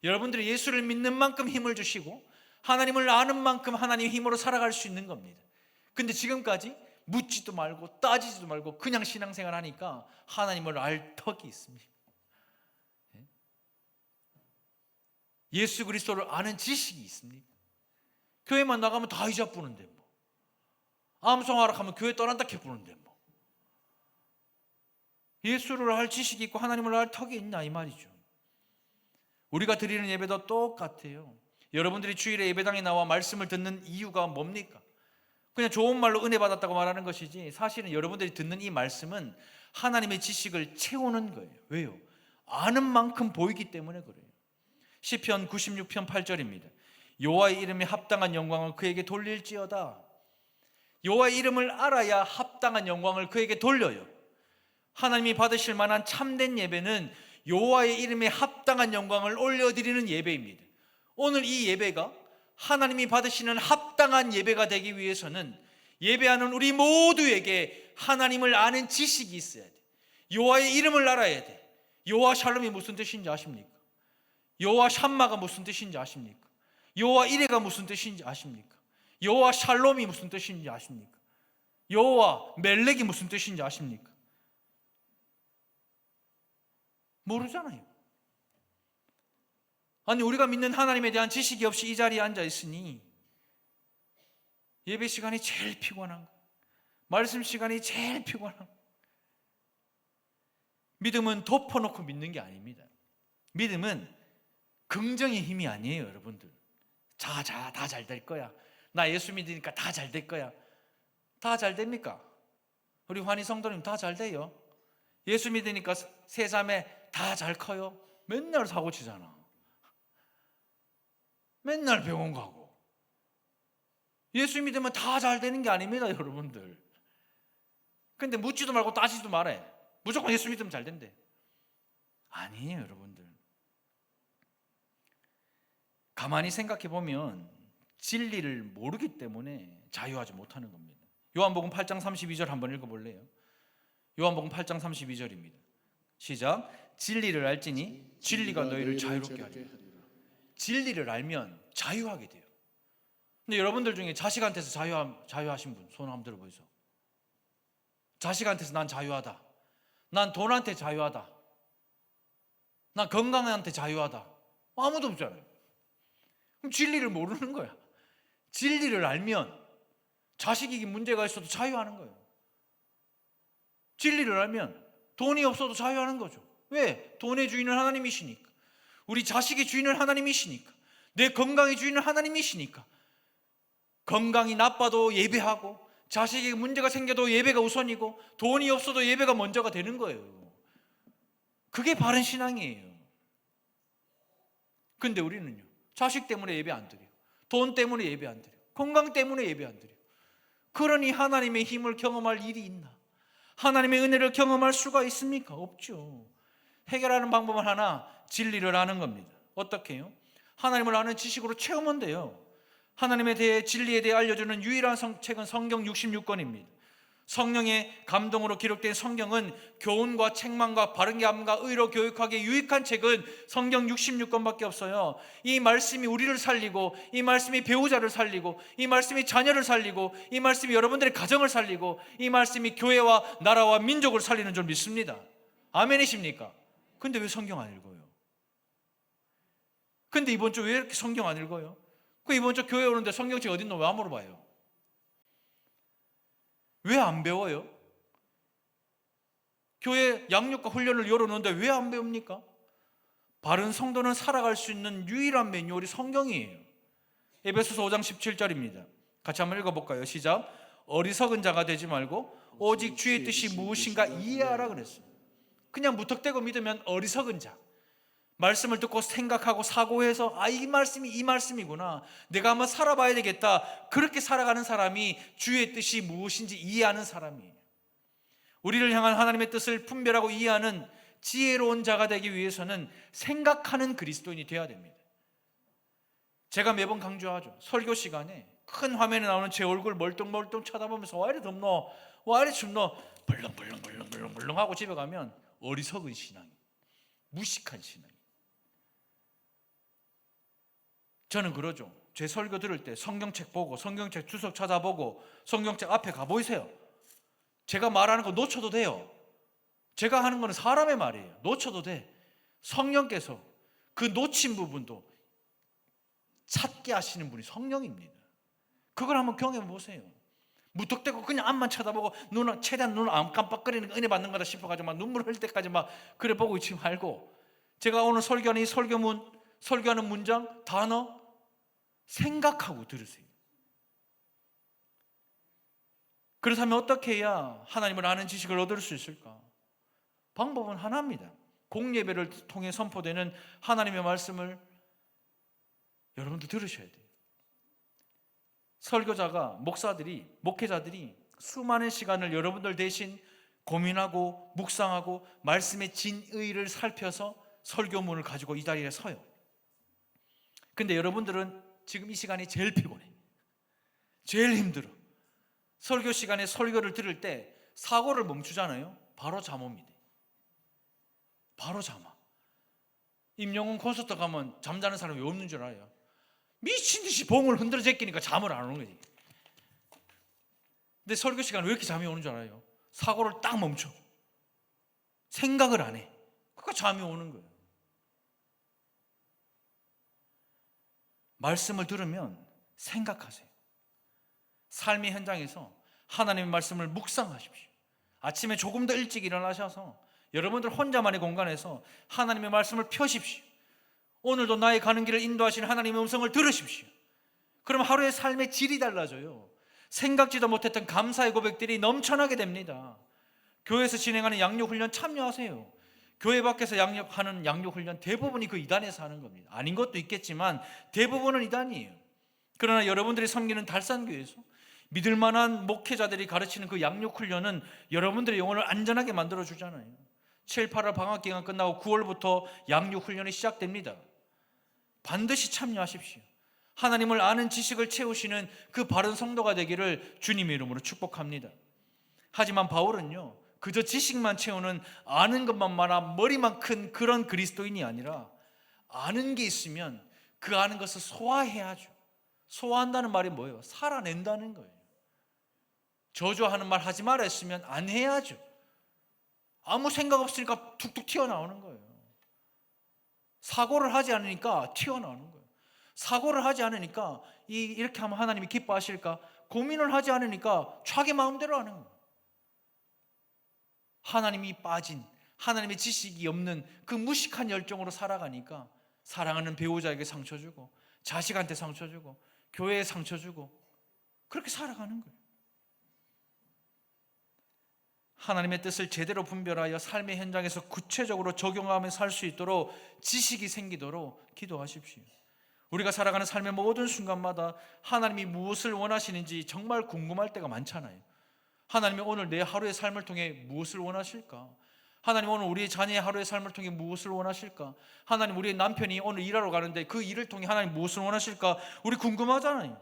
여러분들이 예수를 믿는 만큼 힘을 주시고 하나님을 아는 만큼 하나님의 힘으로 살아갈 수 있는 겁니다. 근데 지금까지 묻지도 말고 따지지도 말고 그냥 신앙생활 하니까 하나님을 알 턱이 있습니다. 예수 그리스도를 아는 지식이 있습니까? 교회만 나가면 다 이자 부는데 뭐. 암송하러 가면 교회 떠난다 캐 부는데 뭐. 예수를 알 지식이 있고 하나님을 알 턱이 있나 이 말이죠. 우리가 드리는 예배도 똑같아요. 여러분들이 주일에 예배당에 나와 말씀을 듣는 이유가 뭡니까? 그냥 좋은 말로 은혜 받았다고 말하는 것이지 사실은 여러분들이 듣는 이 말씀은 하나님의 지식을 채우는 거예요. 왜요? 아는 만큼 보이기 때문에 그래요. 시편 96편 8절입니다. 여호와의 이름에 합당한 영광을 그에게 돌릴지어다. 여호와의 이름을 알아야 합당한 영광을 그에게 돌려요. 하나님이 받으실 만한 참된 예배는 여호와의 이름에 합당한 영광을 올려드리는 예배입니다. 오늘 이 예배가 하나님이 받으시는 합당한 예배가 되기 위해서는 예배하는 우리 모두에게 하나님을 아는 지식이 있어야 돼. 여호와의 이름을 알아야 돼. 여호와 샬롬이 무슨 뜻인지 아십니까? 여호와 샴마가 무슨 뜻인지 아십니까? 여호와 이레가 무슨 뜻인지 아십니까? 여호와 샬롬이 무슨 뜻인지 아십니까? 여호와 멜렉이 무슨 뜻인지 아십니까? 모르잖아요. 아니 우리가 믿는 하나님에 대한 지식이 없이 이 자리에 앉아 있으니 예배 시간이 제일 피곤한 거, 말씀 시간이 제일 피곤한 거. 믿음은 덮어놓고 믿는 게 아닙니다. 믿음은 긍정의 힘이 아니에요. 여러분들 다 잘 될 거야. 나 예수 믿으니까 다 잘 될 거야. 다 잘 됩니까? 우리 환희 성도님 다 잘 돼요. 예수 믿으니까 세 자매 다 잘 커요. 맨날 사고 치잖아. 맨날 병원 가고. 예수 믿으면 다 잘 되는 게 아닙니다, 여러분들. 근데 묻지도 말고 따지지도 말해. 무조건 예수 믿으면 잘 된대. 아니에요, 여러분들. 가만히 생각해 보면 진리를 모르기 때문에 자유하지 못하는 겁니다. 요한복음 8장 32절 한번 읽어볼래요? 요한복음 8장 32절입니다. 시작. 진리를 알지니 진리가 너희를 자유롭게 하리라. 진리를 알면 자유하게 돼요. 근데 여러분들 중에 자식한테서 자유하신 분 손 한번 들어보세요. 자식한테서 난 자유하다. 난 돈한테 자유하다. 나 건강한테 자유하다. 아무도 없잖아요. 그럼 진리를 모르는 거야. 진리를 알면 자식에게 문제가 있어도 자유하는 거예요. 진리를 알면 돈이 없어도 자유하는 거죠. 왜? 돈의 주인은 하나님이시니까. 우리 자식의 주인은 하나님이시니까. 내 건강의 주인은 하나님이시니까. 건강이 나빠도 예배하고, 자식에게 문제가 생겨도 예배가 우선이고, 돈이 없어도 예배가 먼저가 되는 거예요. 그게 바른 신앙이에요. 근데 우리는요, 자식 때문에 예배 안 드려요. 돈 때문에 예배 안 드려요. 건강 때문에 예배 안 드려요. 그러니 하나님의 힘을 경험할 일이 있나? 하나님의 은혜를 경험할 수가 있습니까? 없죠. 해결하는 방법은 하나, 진리를 아는 겁니다. 어떻게 해요? 하나님을 아는 지식으로 채우면 돼요. 하나님에 대해, 진리에 대해 알려주는 유일한 책은 성경 66권입니다. 성령의 감동으로 기록된 성경은 교훈과 책망과 바른 감과 의로 교육하기에 유익한 책은 성경 66권밖에 없어요. 이 말씀이 우리를 살리고, 이 말씀이 배우자를 살리고, 이 말씀이 자녀를 살리고, 이 말씀이 여러분들의 가정을 살리고, 이 말씀이 교회와 나라와 민족을 살리는 줄 믿습니다. 아멘이십니까? 근데 왜 성경 안 읽어요? 근데 이번 주 왜 이렇게 성경 안 읽어요? 그 이번 주 교회 오는데 성경책 어딨노? 왜 안 물어봐요? 왜 안 배워요? 교회 양육과 훈련을 열어놓는데 왜 안 배웁니까? 바른 성도는 살아갈 수 있는 유일한 매뉴얼이 성경이에요. 에베소서 5장 17절입니다. 같이 한번 읽어볼까요? 시작. 어리석은 자가 되지 말고 오직 주의 뜻이 무엇인가 이해하라 그랬어요. 그냥 무턱대고 믿으면 어리석은 자. 말씀을 듣고 생각하고 사고해서 이 말씀이 이 말씀이구나, 내가 한번 살아봐야 되겠다, 그렇게 살아가는 사람이 주의 뜻이 무엇인지 이해하는 사람이에요. 우리를 향한 하나님의 뜻을 분별하고 이해하는 지혜로운 자가 되기 위해서는 생각하는 그리스도인이 되어야 됩니다. 제가 매번 강조하죠. 설교 시간에 큰 화면에 나오는 제 얼굴 멀뚱멀뚱 쳐다보면서 와 이리 덥노, 와 이리 춥노, 벌렁벌렁 하고 집에 가면 어리석은 신앙, 무식한 신앙. 저는 그러죠. 제 설교 들을 때 성경책 보고, 성경책 주석 찾아보고, 성경책 앞에 가보이세요. 제가 말하는 거 놓쳐도 돼요. 제가 하는 거는 사람의 말이에요. 놓쳐도 돼. 성령께서 그 놓친 부분도 찾게 하시는 분이 성령입니다. 그걸 한번 경험해 보세요. 무턱대고 그냥 앞만 쳐다보고 최대한 눈을 안 깜빡거리는 은혜 받는 거다 싶어가지고 막 눈물 흘릴 때까지 막 그래 보고 있지 말고, 제가 오늘 설교하는 이 설교하는 문장, 단어 생각하고 들으세요. 그렇다면 어떻게 해야 하나님을 아는 지식을 얻을 수 있을까? 방법은 하나입니다. 공예배를 통해 선포되는 하나님의 말씀을 여러분도 들으셔야 돼요. 설교자가, 목회자들이 수많은 시간을 여러분들 대신 고민하고 묵상하고 말씀의 진의를 살펴서 설교문을 가지고 이 자리에 서요. 근데 여러분들은 지금 이 시간이 제일 피곤해, 제일 힘들어. 설교 시간에 설교를 들을 때 사고를 멈추잖아요. 바로 잠 옵니다. 바로 잠 와. 임영웅 콘서트 가면 잠자는 사람이 왜 없는 줄 알아요? 미친 듯이 봉을 흔들어 제끼니까 잠을 안 오는 거지. 근데 설교 시간에 왜 이렇게 잠이 오는 줄 알아요? 사고를 딱 멈춰. 생각을 안 해. 그러니까 잠이 오는 거예요. 말씀을 들으면 생각하세요. 삶의 현장에서 하나님의 말씀을 묵상하십시오. 아침에 조금 더 일찍 일어나셔서 여러분들 혼자만의 공간에서 하나님의 말씀을 펴십시오. 오늘도 나의 가는 길을 인도하시는 하나님의 음성을 들으십시오. 그럼 하루의 삶의 질이 달라져요. 생각지도 못했던 감사의 고백들이 넘쳐나게 됩니다. 교회에서 진행하는 양육훈련 참여하세요. 교회 밖에서 하는 양육훈련 대부분이 그 이단에서 하는 겁니다. 아닌 것도 있겠지만 대부분은 이단이에요. 그러나 여러분들이 섬기는 달산교회에서 믿을 만한 목회자들이 가르치는 그 양육훈련은 여러분들의 영혼을 안전하게 만들어주잖아요. 7, 8월 방학기간 끝나고 9월부터 양육훈련이 시작됩니다. 반드시 참여하십시오. 하나님을 아는 지식을 채우시는 그 바른 성도가 되기를 주님의 이름으로 축복합니다. 하지만 바울은요, 그저 지식만 채우는 아는 것만 많아 머리만 큰 그런 그리스도인이 아니라 아는 게 있으면 그 아는 것을 소화해야죠. 소화한다는 말이 뭐예요? 살아낸다는 거예요. 저주하는 말 하지 마라 했으면 안 해야죠. 아무 생각 없으니까 툭툭 튀어나오는 거예요. 사고를 하지 않으니까 튀어나오는 거예요. 사고를 하지 않으니까 이렇게 하면 하나님이 기뻐하실까? 고민을 하지 않으니까 자기 마음대로 하는 거예요. 하나님이 빠진, 하나님의 지식이 없는 그 무식한 열정으로 살아가니까 사랑하는 배우자에게 상처 주고, 자식한테 상처 주고, 교회에 상처 주고, 그렇게 살아가는 거예요. 하나님의 뜻을 제대로 분별하여 삶의 현장에서 구체적으로 적용하며 살 수 있도록 지식이 생기도록 기도하십시오. 우리가 살아가는 삶의 모든 순간마다 하나님이 무엇을 원하시는지 정말 궁금할 때가 많잖아요. 하나님이 오늘 내 하루의 삶을 통해 무엇을 원하실까? 하나님 오늘 우리의 자녀의 하루의 삶을 통해 무엇을 원하실까? 하나님 우리의 남편이 오늘 일하러 가는데 그 일을 통해 하나님 무엇을 원하실까? 우리 궁금하잖아요.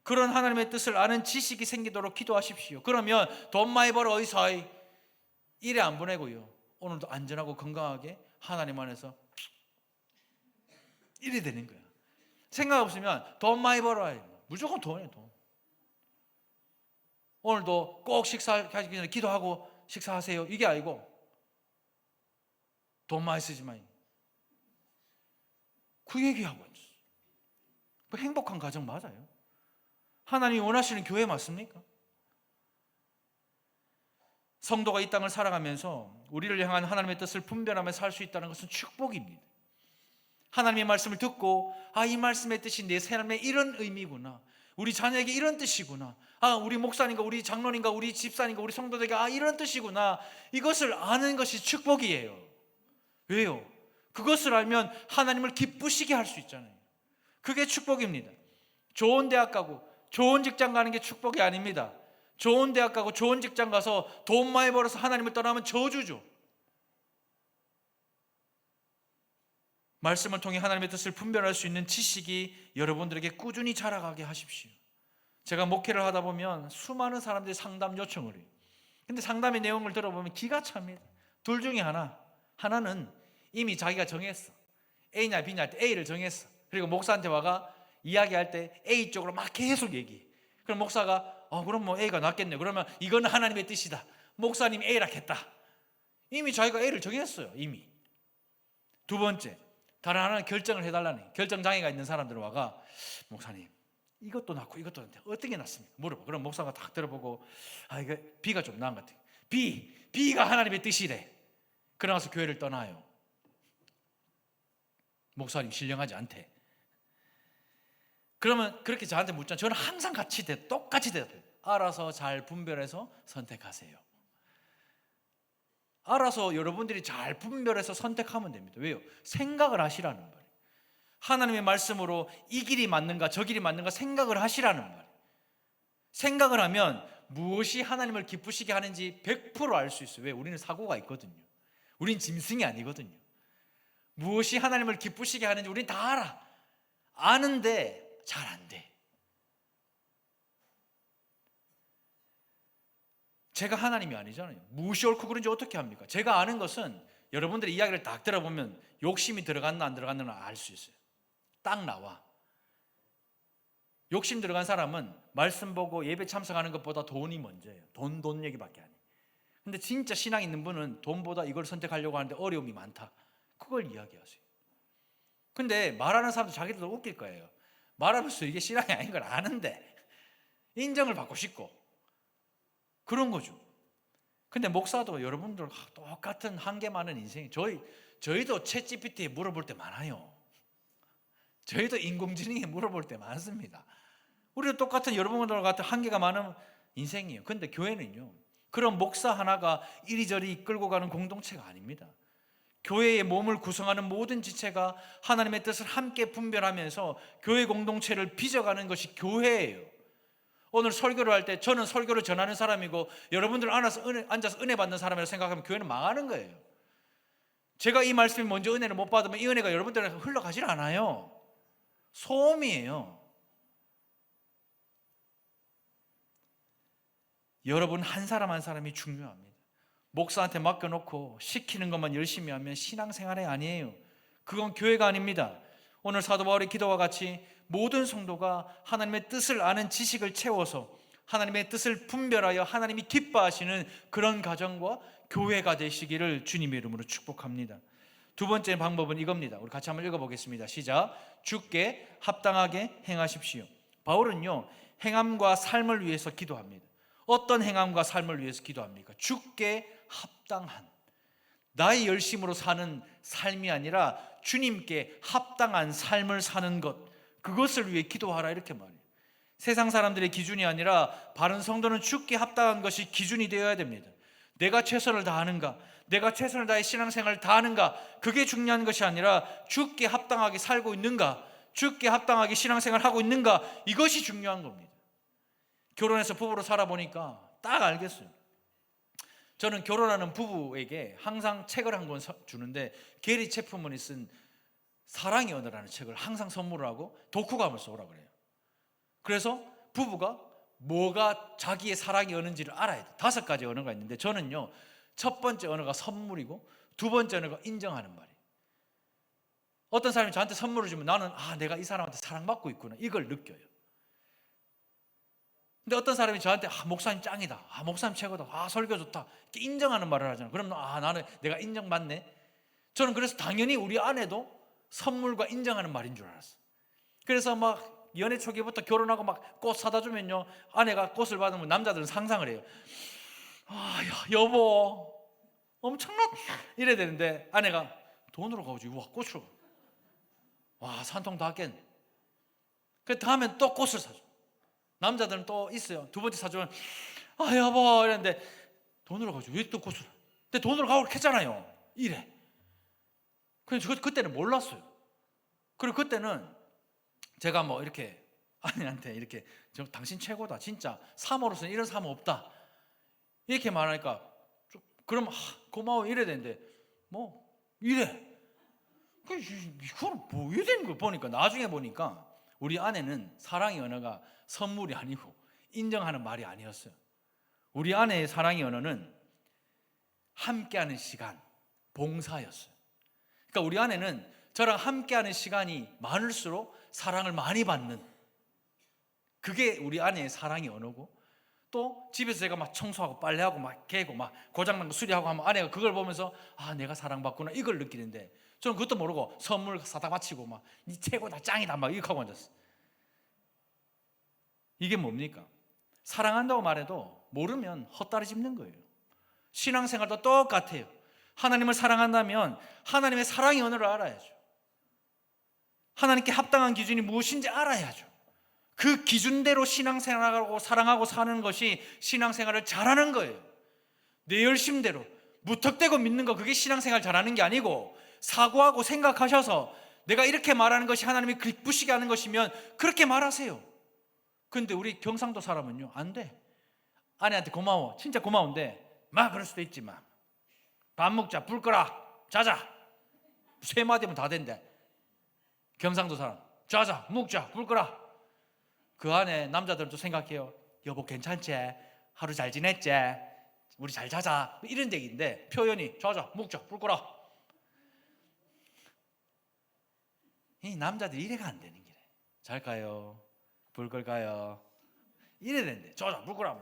그런 하나님의 뜻을 아는 지식이 생기도록 기도하십시오. 그러면 돈 많이 벌어 어디서 일에 안 보내고요, 오늘도 안전하고 건강하게 하나님 안에서 일이 되는 거야. 생각 없으면 돈 많이 벌어야 무조건 돈이에요. 돈. 오늘도 꼭 식사하기 전에 기도하고 식사하세요, 이게 아니고 돈 많이 쓰지 마요. 그 얘기하고 있어요. 그 행복한 가정 맞아요? 하나님이 원하시는 교회 맞습니까? 성도가 이 땅을 살아가면서 우리를 향한 하나님의 뜻을 분별하며 살 수 있다는 것은 축복입니다. 하나님의 말씀을 듣고 이 말씀의 뜻이 내 삶에 이런 의미구나, 우리 자녀에게 이런 뜻이구나, 우리 목사님과 우리 장로님과 우리 집사님과 우리 성도들에게 이런 뜻이구나, 이것을 아는 것이 축복이에요. 왜요? 그것을 알면 하나님을 기쁘시게 할 수 있잖아요. 그게 축복입니다. 좋은 대학 가고 좋은 직장 가는 게 축복이 아닙니다. 좋은 대학 가고 좋은 직장 가서 돈 많이 벌어서 하나님을 떠나면 저주죠. 말씀을 통해 하나님의 뜻을 분별할 수 있는 지식이 여러분들에게 꾸준히 자라가게 하십시오. 제가 목회를 하다 보면 수많은 사람들이 상담 요청을 해요. 근데 상담의 내용을 들어보면 기가 찹니다. 둘 중에 하나는 이미 자기가 정했어. A냐 B냐 할 때 A를 정했어. 그리고 목사한테 와가 이야기할 때 A 쪽으로 막 계속 얘기해. 그럼 목사가 그럼 뭐 A가 낫겠네. 그러면 이거는 하나님의 뜻이다. 목사님이 A라 했다. 이미 자기가 A를 정했어요. 이미. 두 번째, 다른 하나는 결정을 해달라는, 결정장애가 있는 사람들 와가 목사님 이것도 낫고 이것도 낫는데 어떤 게 낫습니까? 물어봐. 그럼 목사가 딱 들어보고 이거 B가 좀 나은 것 같아요. B가 하나님의 뜻이래. 그러나서 교회를 떠나요. 목사님 신령하지 않대. 그러면 그렇게 저한테 묻잖아요. 저는 항상 똑같이 대답해요. 알아서 잘 분별해서 선택하세요. 알아서 여러분들이 잘 분별해서 선택하면 됩니다. 왜요? 생각을 하시라는 말이에요. 하나님의 말씀으로 이 길이 맞는가 저 길이 맞는가 생각을 하시라는 말이에요. 생각을 하면 무엇이 하나님을 기쁘시게 하는지 100% 알 수 있어요. 왜? 우리는 사고가 있거든요. 우린 짐승이 아니거든요. 무엇이 하나님을 기쁘시게 하는지 우린 다 알아. 아는데 잘 안 돼. 제가 하나님이 아니잖아요. 무엇이 옳고 그른지 어떻게 합니까? 제가 아는 것은 여러분들의 이야기를 딱 들어보면 욕심이 들어갔나 안 들어갔나 알 수 있어요. 딱 나와. 욕심 들어간 사람은 말씀 보고 예배 참석하는 것보다 돈이 먼저예요. 돈 얘기밖에 안 해요. 근데 진짜 신앙 있는 분은 돈보다 이걸 선택하려고 하는데 어려움이 많다. 그걸 이야기하세요. 근데 말하는 사람도 자기들도 웃길 거예요. 말하면서 이게 신앙이 아닌 걸 아는데 인정을 받고 싶고 그런 거죠. 근데 목사도 여러분들 똑같은 한계 많은 인생이 저희도 챗GPT에 물어볼 때 많아요. 저희도 인공지능에 물어볼 때 많습니다. 우리도 똑같은 여러분들 같은 한계가 많은 인생이에요. 근데 교회는요, 그런 목사 하나가 이리저리 이끌고 가는 공동체가 아닙니다. 교회의 몸을 구성하는 모든 지체가 하나님의 뜻을 함께 분별하면서 교회 공동체를 빚어가는 것이 교회예요. 오늘 설교를 할 때 저는 설교를 전하는 사람이고 여러분들은 앉아서 은혜 받는 사람이라고 생각하면 교회는 망하는 거예요. 제가 이 말씀이 먼저 은혜를 못 받으면 이 은혜가 여러분들한테 흘러가질 않아요. 소음이에요. 여러분 한 사람 한 사람이 중요합니다. 목사한테 맡겨놓고 시키는 것만 열심히 하면 신앙생활이 아니에요. 그건 교회가 아닙니다. 오늘 사도 바울의 기도와 같이 모든 성도가 하나님의 뜻을 아는 지식을 채워서 하나님의 뜻을 분별하여 하나님이 기뻐하시는 그런 가정과 교회가 되시기를 주님의 이름으로 축복합니다. 두 번째 방법은 이겁니다. 우리 같이 한번 읽어보겠습니다. 시작. 주께 합당하게 행하십시오. 바울은요, 행함과 삶을 위해서 기도합니다. 어떤 행함과 삶을 위해서 기도합니까? 주께 합당한, 나의 열심으로 사는 삶이 아니라 주님께 합당한 삶을 사는 것, 그것을 위해 기도하라, 이렇게 말해요. 세상 사람들의 기준이 아니라 바른 성도는 주께 합당한 것이 기준이 되어야 됩니다. 내가 최선을 다하는가, 내가 최선을 다해 신앙생활을 다하는가, 그게 중요한 것이 아니라 주께 합당하게 살고 있는가, 주께 합당하게 신앙생활을 하고 있는가, 이것이 중요한 겁니다. 결혼해서 부부로 살아보니까 딱 알겠어요. 저는 결혼하는 부부에게 항상 책을 한 권 주는데, 게리 체프먼이 쓴 사랑의 언어라는 책을 항상 선물을 하고 독후감을 써오라 그래요. 그래서 부부가 뭐가 자기의 사랑의 언어인지를 알아야 돼. 5가지 언어가 있는데, 저는요, 첫 번째 언어가 선물이고 두 번째 언어가 인정하는 말이에요. 어떤 사람이 저한테 선물을 주면 나는 내가 이 사람한테 사랑받고 있구나, 이걸 느껴요. 근데 어떤 사람이 저한테 목사님 짱이다, 목사님 최고다, 설교 좋다, 이렇게 인정하는 말을 하잖아요. 그럼 나는 내가 인정받네. 저는 그래서 당연히 우리 아내도 선물과 인정하는 말인 줄 알았어요. 그래서 막 연애 초기부터 결혼하고 막 꽃 사다 주면요, 아내가 꽃을 받으면 남자들은 상상을 해요. 여보 엄청나 이래야 되는데, 아내가 돈으로 가오지, 와 꽃으로, 와 산통 다 깬. 그 다음엔 또 꽃을 사줘. 남자들은 또 있어요. 두 번째 사주면 여보 이랬는데, 돈으로 가죠. 왜 또 꽃을? 근데 돈으로 가고 했잖아요. 이래. 그래서 그때는 몰랐어요. 그리고 그때는 제가 뭐 이렇게 아내한테 이렇게 당신 최고다, 진짜 사모로서는 이런 사모 없다, 이렇게 말하니까 그럼 고마워 이래야 되는데 뭐 이래. 이건 뭐 이래 되는 걸 보니까, 나중에 보니까 우리 아내는 사랑의 언어가 선물이 아니고 인정하는 말이 아니었어요. 우리 아내의 사랑의 언어는 함께하는 시간, 봉사였어요. 그러니까 우리 아내는 저랑 함께하는 시간이 많을수록 사랑을 많이 받는, 그게 우리 아내의 사랑의 언어고, 또 집에서 제가 막 청소하고 빨래하고 막 개고 막 고장난 거 수리하고 하면 아내가 그걸 보면서 내가 사랑받구나, 이걸 느끼는데, 저는 그것도 모르고 선물 사다 바치고 막 니 최고다, 짱이다 막 이렇게 하고 앉았어요. 이게 뭡니까? 사랑한다고 말해도 모르면 헛다리 짚는 거예요. 신앙생활도 똑같아요. 하나님을 사랑한다면 하나님의 사랑의 언어를 알아야죠. 하나님께 합당한 기준이 무엇인지 알아야죠. 그 기준대로 신앙생활하고 사랑하고 사는 것이 신앙생활을 잘하는 거예요. 내 열심대로 무턱대고 믿는 거, 그게 신앙생활 잘하는 게 아니고, 사고하고 생각하셔서 내가 이렇게 말하는 것이 하나님이 기쁘시게 하는 것이면 그렇게 말하세요. 근데 우리 경상도 사람은요, 안 돼. 아내한테 고마워, 진짜 고마운데 막 그럴 수도 있지만, 밥 먹자, 불 끄라, 자자, 3마디면 다 된대. 경상도 사람, 자자, 먹자, 불 끄라. 그 안에 남자들은 또 생각해요. 여보 괜찮지? 하루 잘 지냈지? 우리 잘 자자, 이런 얘기인데 표현이 자자, 먹자, 불 끄라. 이 남자들이 이래가 안 되는 거래. 잘까요? 불 끌까요? 이래야 되는데 자자, 불 끄라.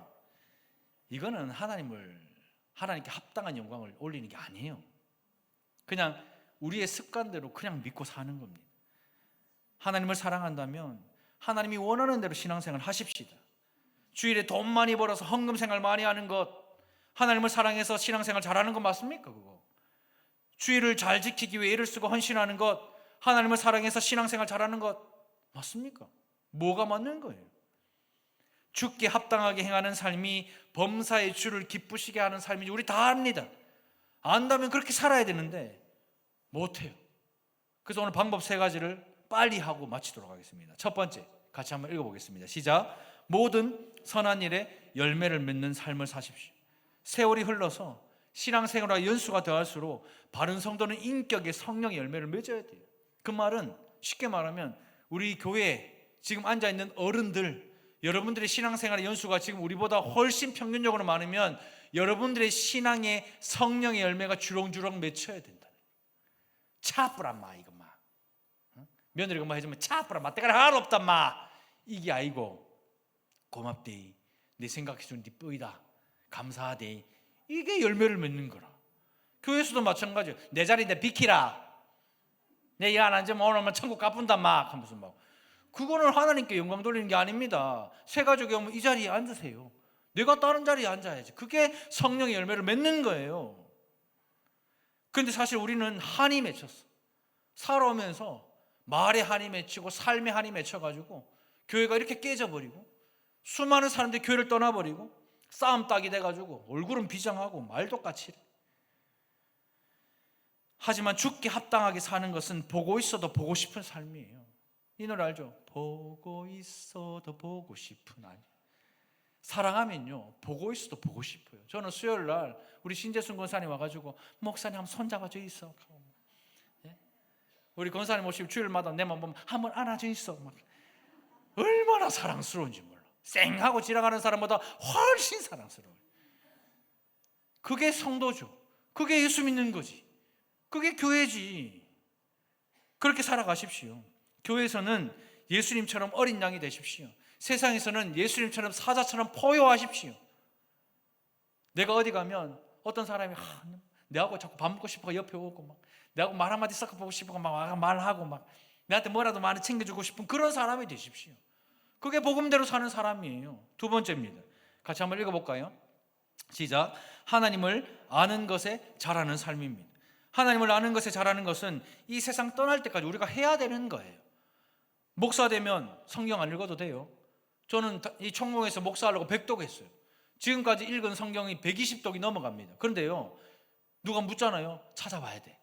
이거는 하나님께 합당한 영광을 올리는 게 아니에요. 그냥 우리의 습관대로 그냥 믿고 사는 겁니다. 하나님을 사랑한다면 하나님이 원하는 대로 신앙생활 하십시다. 주일에 돈 많이 벌어서 헌금생활 많이 하는 것, 하나님을 사랑해서 신앙생활 잘하는 거 맞습니까? 그거 주일을 잘 지키기 위해 애를 쓰고 헌신하는 것, 하나님을 사랑해서 신앙생활 잘하는 것 맞습니까? 뭐가 맞는 거예요? 주께 합당하게 행하는 삶이 범사의 주를 기쁘시게 하는 삶인지 우리 다 압니다. 안다면 그렇게 살아야 되는데 못해요. 그래서 오늘 방법 3가지를 빨리 하고 마치도록 하겠습니다. 첫 번째, 같이 한번 읽어보겠습니다. 시작. 모든 선한 일에 열매를 맺는 삶을 사십시오. 세월이 흘러서 신앙생활과 연수가 더할수록 바른 성도는 인격의 성령의 열매를 맺어야 돼요. 그 말은 쉽게 말하면 우리 교회에 지금 앉아있는 어른들, 여러분들의 신앙생활의 연수가 지금 우리보다 훨씬 평균적으로 많으면 여러분들의 신앙의 성령의 열매가 주렁주렁 맺혀야 된다. 차뿌란 마 이거 마. 며느리가 뭐 해주면 차뿌란 마 때가 하나도 없단 마. 이게 아니고 고맙대, 내 생각해준 네 뿌이다, 감사하대, 이게 열매를 맺는 거라. 교회에서도 마찬가지예요. 내 자리인데 비키라. 내 일 안 앉으면 오늘 천국 가뿐다 막 하면서 막. 그거는 하나님께 영광 돌리는 게 아닙니다. 새 가족이 오면 이 자리에 앉으세요. 내가 다른 자리에 앉아야지. 그게 성령의 열매를 맺는 거예요. 그런데 사실 우리는 한이 맺혔어. 살아오면서 말에 한이 맺히고 삶에 한이 맺혀가지고 교회가 이렇게 깨져버리고 수많은 사람들이 교회를 떠나버리고 싸움 딱이 돼가지고 얼굴은 비장하고 말도 까칠해. 하지만 죽게 합당하게 사는 것은 보고 있어도 보고 싶은 삶이에요. 이 노래 알죠? 보고 있어도 보고 싶은 아니. 사랑하면요 보고 있어도 보고 싶어요. 저는 수요일 날 우리 신재순 권사님 와가지고 목사님 한번 손잡아줘 있어. 예? 우리 권사님 오시면 주일마다 내만 보면 한번 안아줘 있어. 막. 얼마나 사랑스러운지 몰라. 쌩하고 지나가는 사람보다 훨씬 사랑스러워요. 그게 성도죠. 그게 예수 믿는 거지. 그게 교회지. 그렇게 살아가십시오. 교회에서는 예수님처럼 어린 양이 되십시오. 세상에서는 예수님처럼 사자처럼 포효하십시오. 내가 어디 가면 어떤 사람이 내하고 자꾸 밥 먹고 싶어 옆에 오고 막 내하고 말 한마디 섞어보고 싶어 막 말하고 막 내한테 뭐라도 많이 챙겨주고 싶은 그런 사람이 되십시오. 그게 복음대로 사는 사람이에요. 두 번째입니다. 같이 한번 읽어볼까요? 시작. 하나님을 아는 것에 잘하는 삶입니다. 하나님을 아는 것에 잘하는 것은 이 세상 떠날 때까지 우리가 해야 되는 거예요. 목사 되면 성경 안 읽어도 돼요. 저는 이 천공에서 목사하려고 100독 했어요. 지금까지 읽은 성경이 120독이 넘어갑니다. 그런데요 누가 묻잖아요. 찾아봐야 돼.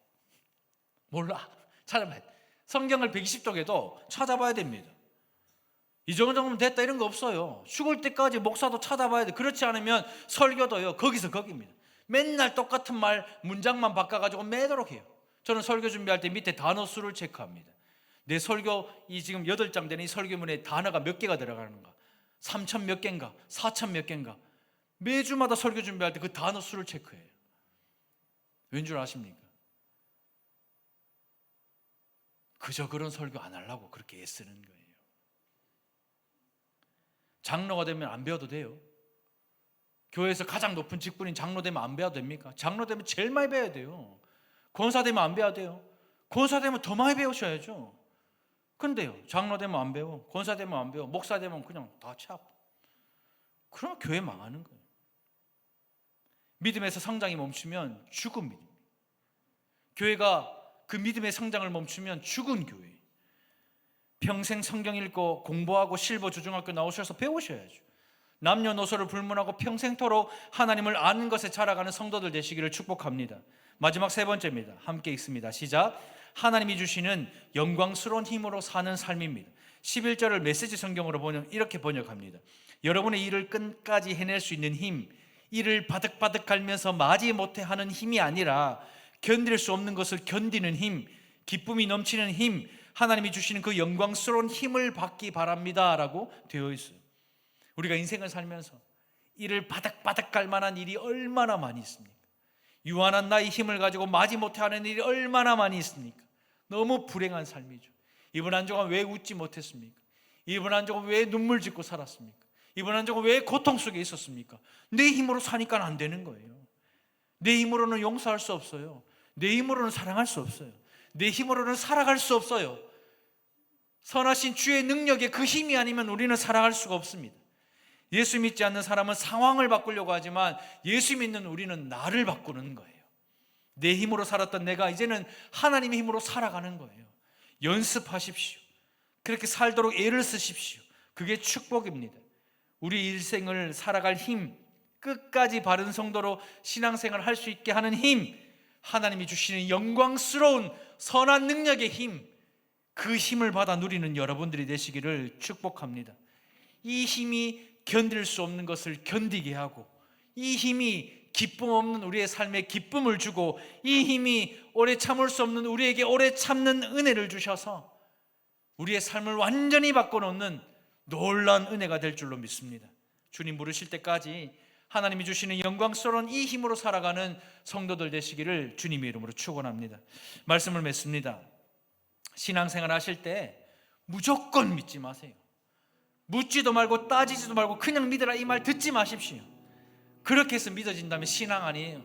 몰라. 찾아봐야 돼. 성경을 120독 해도 찾아봐야 됩니다. 이 정도면 됐다 이런 거 없어요. 죽을 때까지 목사도 찾아봐야 돼. 그렇지 않으면 설교도요 거기서 거기입니다. 맨날 똑같은 말 문장만 바꿔가지고 매도록 해요. 저는 설교 준비할 때 밑에 단어 수를 체크합니다. 내 설교 이 지금 8장 되는 이 설교문에 단어가 몇 개가 들어가는가, 3천 몇 개인가, 4천 몇 개인가. 매주마다 설교 준비할 때 그 단어 수를 체크해요. 왠 줄 아십니까? 그저 그런 설교 안 하려고 그렇게 애쓰는 거예요. 장로가 되면 안 배워도 돼요. 교회에서 가장 높은 직분인 장로 되면 안 배워도 됩니까? 장로 되면 제일 많이 배워야 돼요. 권사 되면 안 배워야 돼요. 권사 되면 더 많이 배우셔야죠. 근데요 장로 되면 안 배워, 권사 되면 안 배워, 목사 되면 그냥 다 찹. 그러면 교회 망하는 거예요. 믿음에서 성장이 멈추면 죽은 믿음. 교회가 그 믿음의 성장을 멈추면 죽은 교회. 평생 성경 읽고 공부하고 실버 주중학교 나오셔서 배우셔야죠. 남녀노소를 불문하고 평생토록 하나님을 아는 것에 자라가는 성도들 되시기를 축복합니다. 마지막 세 번째입니다. 함께 읽습니다. 시작. 하나님이 주시는 영광스러운 힘으로 사는 삶입니다. 11절을 메시지 성경으로 이렇게 번역합니다. 여러분의 일을 끝까지 해낼 수 있는 힘, 일을 바득바득 갈면서 마지 못해 하는 힘이 아니라 견딜 수 없는 것을 견디는 힘, 기쁨이 넘치는 힘, 하나님이 주시는 그 영광스러운 힘을 받기 바랍니다 라고 되어 있어요. 우리가 인생을 살면서 이를 바득바득 갈 만한 일이 얼마나 많이 있습니까? 유한한 나의 힘을 가지고 마지 못해 하는 일이 얼마나 많이 있습니까? 너무 불행한 삶이죠. 이번 한 주간 왜 웃지 못했습니까? 이번 한 주간 왜 눈물 짓고 살았습니까? 이번 한 주간 왜 고통 속에 있었습니까? 내 힘으로 사니까 안 되는 거예요. 내 힘으로는 용서할 수 없어요. 내 힘으로는 사랑할 수 없어요. 내 힘으로는 살아갈 수 없어요. 선하신 주의 능력에 그 힘이 아니면 우리는 살아갈 수가 없습니다. 예수 믿지 않는 사람은 상황을 바꾸려고 하지만 예수 믿는 우리는 나를 바꾸는 거예요. 내 힘으로 살았던 내가 이제는 하나님의 힘으로 살아가는 거예요. 연습하십시오. 그렇게 살도록 애를 쓰십시오. 그게 축복입니다. 우리 일생을 살아갈 힘, 끝까지 바른 성도로 신앙생활을 할 수 있게 하는 힘, 하나님이 주시는 영광스러운 선한 능력의 힘, 그 힘을 받아 누리는 여러분들이 되시기를 축복합니다. 이 힘이 견딜 수 없는 것을 견디게 하고, 이 힘이 기쁨 없는 우리의 삶에 기쁨을 주고, 이 힘이 오래 참을 수 없는 우리에게 오래 참는 은혜를 주셔서 우리의 삶을 완전히 바꿔놓는 놀라운 은혜가 될 줄로 믿습니다. 주님 부르실 때까지 하나님이 주시는 영광스러운 이 힘으로 살아가는 성도들 되시기를 주님의 이름으로 축원합니다. 말씀을 맺습니다. 신앙생활 하실 때 무조건 믿지 마세요. 묻지도 말고 따지지도 말고 그냥 믿으라 이 말 듣지 마십시오. 그렇게 해서 믿어진다면 신앙 아니에요.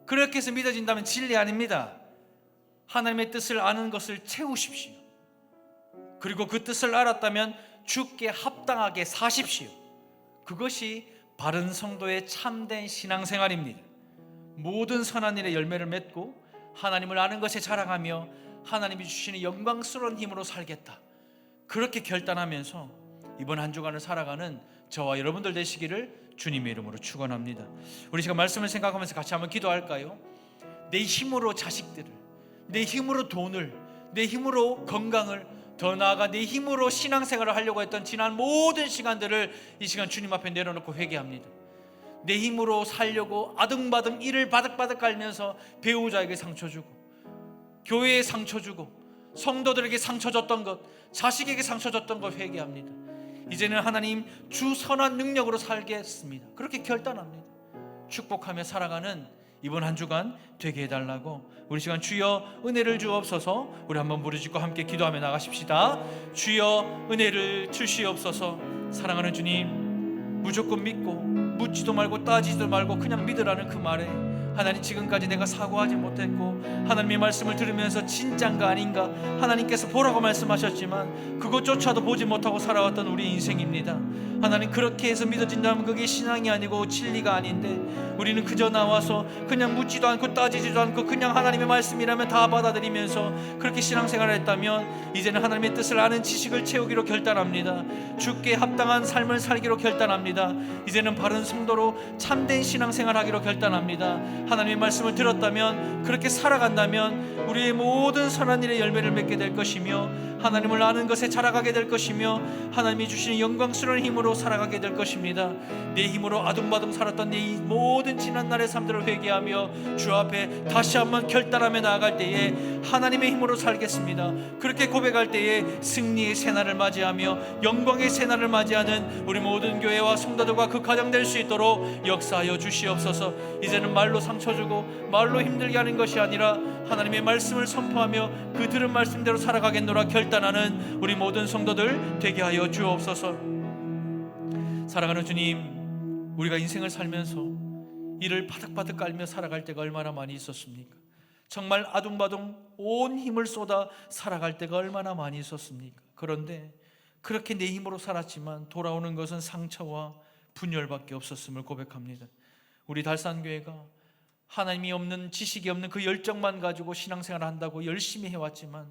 그렇게 해서 믿어진다면 진리 아닙니다. 하나님의 뜻을 아는 것을 채우십시오. 그리고 그 뜻을 알았다면 주께 합당하게 사십시오. 그것이 바른 성도의 참된 신앙생활입니다. 모든 선한 일의 열매를 맺고 하나님을 아는 것에 자랑하며 하나님이 주시는 영광스러운 힘으로 살겠다, 그렇게 결단하면서 이번 한 주간을 살아가는 저와 여러분들 되시기를 주님의 이름으로 축원합니다. 우리 지금 말씀을 생각하면서 같이 한번 기도할까요? 내 힘으로 자식들을, 내 힘으로 돈을, 내 힘으로 건강을, 더 나아가 내 힘으로 신앙생활을 하려고 했던 지난 모든 시간들을 이 시간 주님 앞에 내려놓고 회개합니다. 내 힘으로 살려고 아등바등 일을 바득바득 갈면서 배우자에게 상처 주고, 교회에 상처 주고, 성도들에게 상처 줬던 것, 자식에게 상처 줬던 것 회개합니다. 이제는 하나님 주 선한 능력으로 살겠습니다. 그렇게 결단합니다. 축복하며 살아가는 이번 한 주간 되게 해달라고 우리 시간 주여 은혜를 주옵소서, 우리 한번 부르짖고 함께 기도하며 나가십시다. 주여 은혜를 주시옵소서. 사랑하는 주님, 무조건 믿고 묻지도 말고 따지지도 말고 그냥 믿으라는 그 말에 하나님, 지금까지 내가 사고하지 못했고 하나님의 말씀을 들으면서 진짠가 아닌가 하나님께서 보라고 말씀하셨지만 그것조차도 보지 못하고 살아왔던 우리 인생입니다. 하나님, 그렇게 해서 믿어진다면 그게 신앙이 아니고 진리가 아닌데 우리는 그저 나와서 그냥 묻지도 않고 따지지도 않고 그냥 하나님의 말씀이라면 다 받아들이면서 그렇게 신앙생활을 했다면 이제는 하나님의 뜻을 아는 지식을 채우기로 결단합니다. 주께 합당한 삶을 살기로 결단합니다. 이제는 바른 성도로 참된 신앙생활 하기로 결단합니다. 하나님의 말씀을 들었다면, 그렇게 살아간다면 우리의 모든 선한 일의 열매를 맺게 될 것이며 하나님을 아는 것에 자라가게 될 것이며 하나님이 주시는 영광스러운 힘으로 살아가게 될 것입니다. 내 힘으로 아둥바둥 살았던 내 모든 지난날의 삶들을 회개하며 주 앞에 다시 한번 결단하며 나아갈 때에 하나님의 힘으로 살겠습니다. 그렇게 고백할 때에 승리의 새날을 맞이하며 영광의 새날을 맞이하는 우리 모든 교회와 성도들과 그 가정 될 수 있도록 역사하여 주시옵소서. 이제는 말로 상처 주고 말로 힘들게 하는 것이 아니라 하나님의 말씀을 선포하며 그 들은 말씀대로 살아가겠노라 결단하는 우리 모든 성도들 되게 하여 주옵소서. 사랑하는 주님, 우리가 인생을 살면서 이를 바득바득 깔며 살아갈 때가 얼마나 많이 있었습니까? 정말 아둥바둥 온 힘을 쏟아 살아갈 때가 얼마나 많이 있었습니까? 그런데 그렇게 내 힘으로 살았지만 돌아오는 것은 상처와 분열밖에 없었음을 고백합니다. 우리 달산교회가 하나님이 없는, 지식이 없는 그 열정만 가지고 신앙생활을 한다고 열심히 해왔지만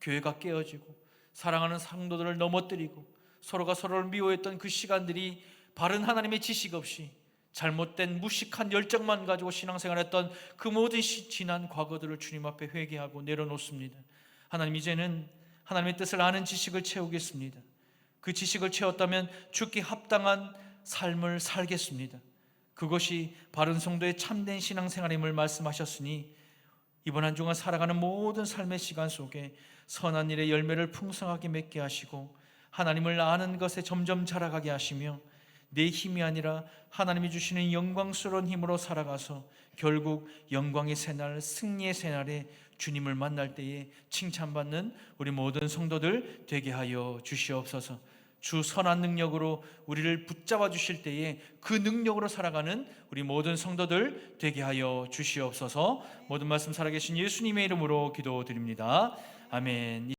교회가 깨어지고 사랑하는 성도들을 넘어뜨리고 서로가 서로를 미워했던 그 시간들이 바른 하나님의 지식 없이 잘못된 무식한 열정만 가지고 신앙생활했던 그 모든 지난 과거들을 주님 앞에 회개하고 내려놓습니다. 하나님, 이제는 하나님의 뜻을 아는 지식을 채우겠습니다. 그 지식을 채웠다면 주께 합당한 삶을 살겠습니다. 그것이 바른 성도의 참된 신앙생활임을 말씀하셨으니 이번 한 주간 살아가는 모든 삶의 시간 속에 선한 일의 열매를 풍성하게 맺게 하시고 하나님을 아는 것에 점점 자라가게 하시며 내 힘이 아니라 하나님이 주시는 영광스러운 힘으로 살아가서 결국 영광의 새날, 승리의 새날에 주님을 만날 때에 칭찬받는 우리 모든 성도들 되게 하여 주시옵소서. 주 선한 능력으로 우리를 붙잡아 주실 때에 그 능력으로 살아가는 우리 모든 성도들 되게 하여 주시옵소서. 모든 말씀 살아계신 예수님의 이름으로 기도드립니다. 아멘.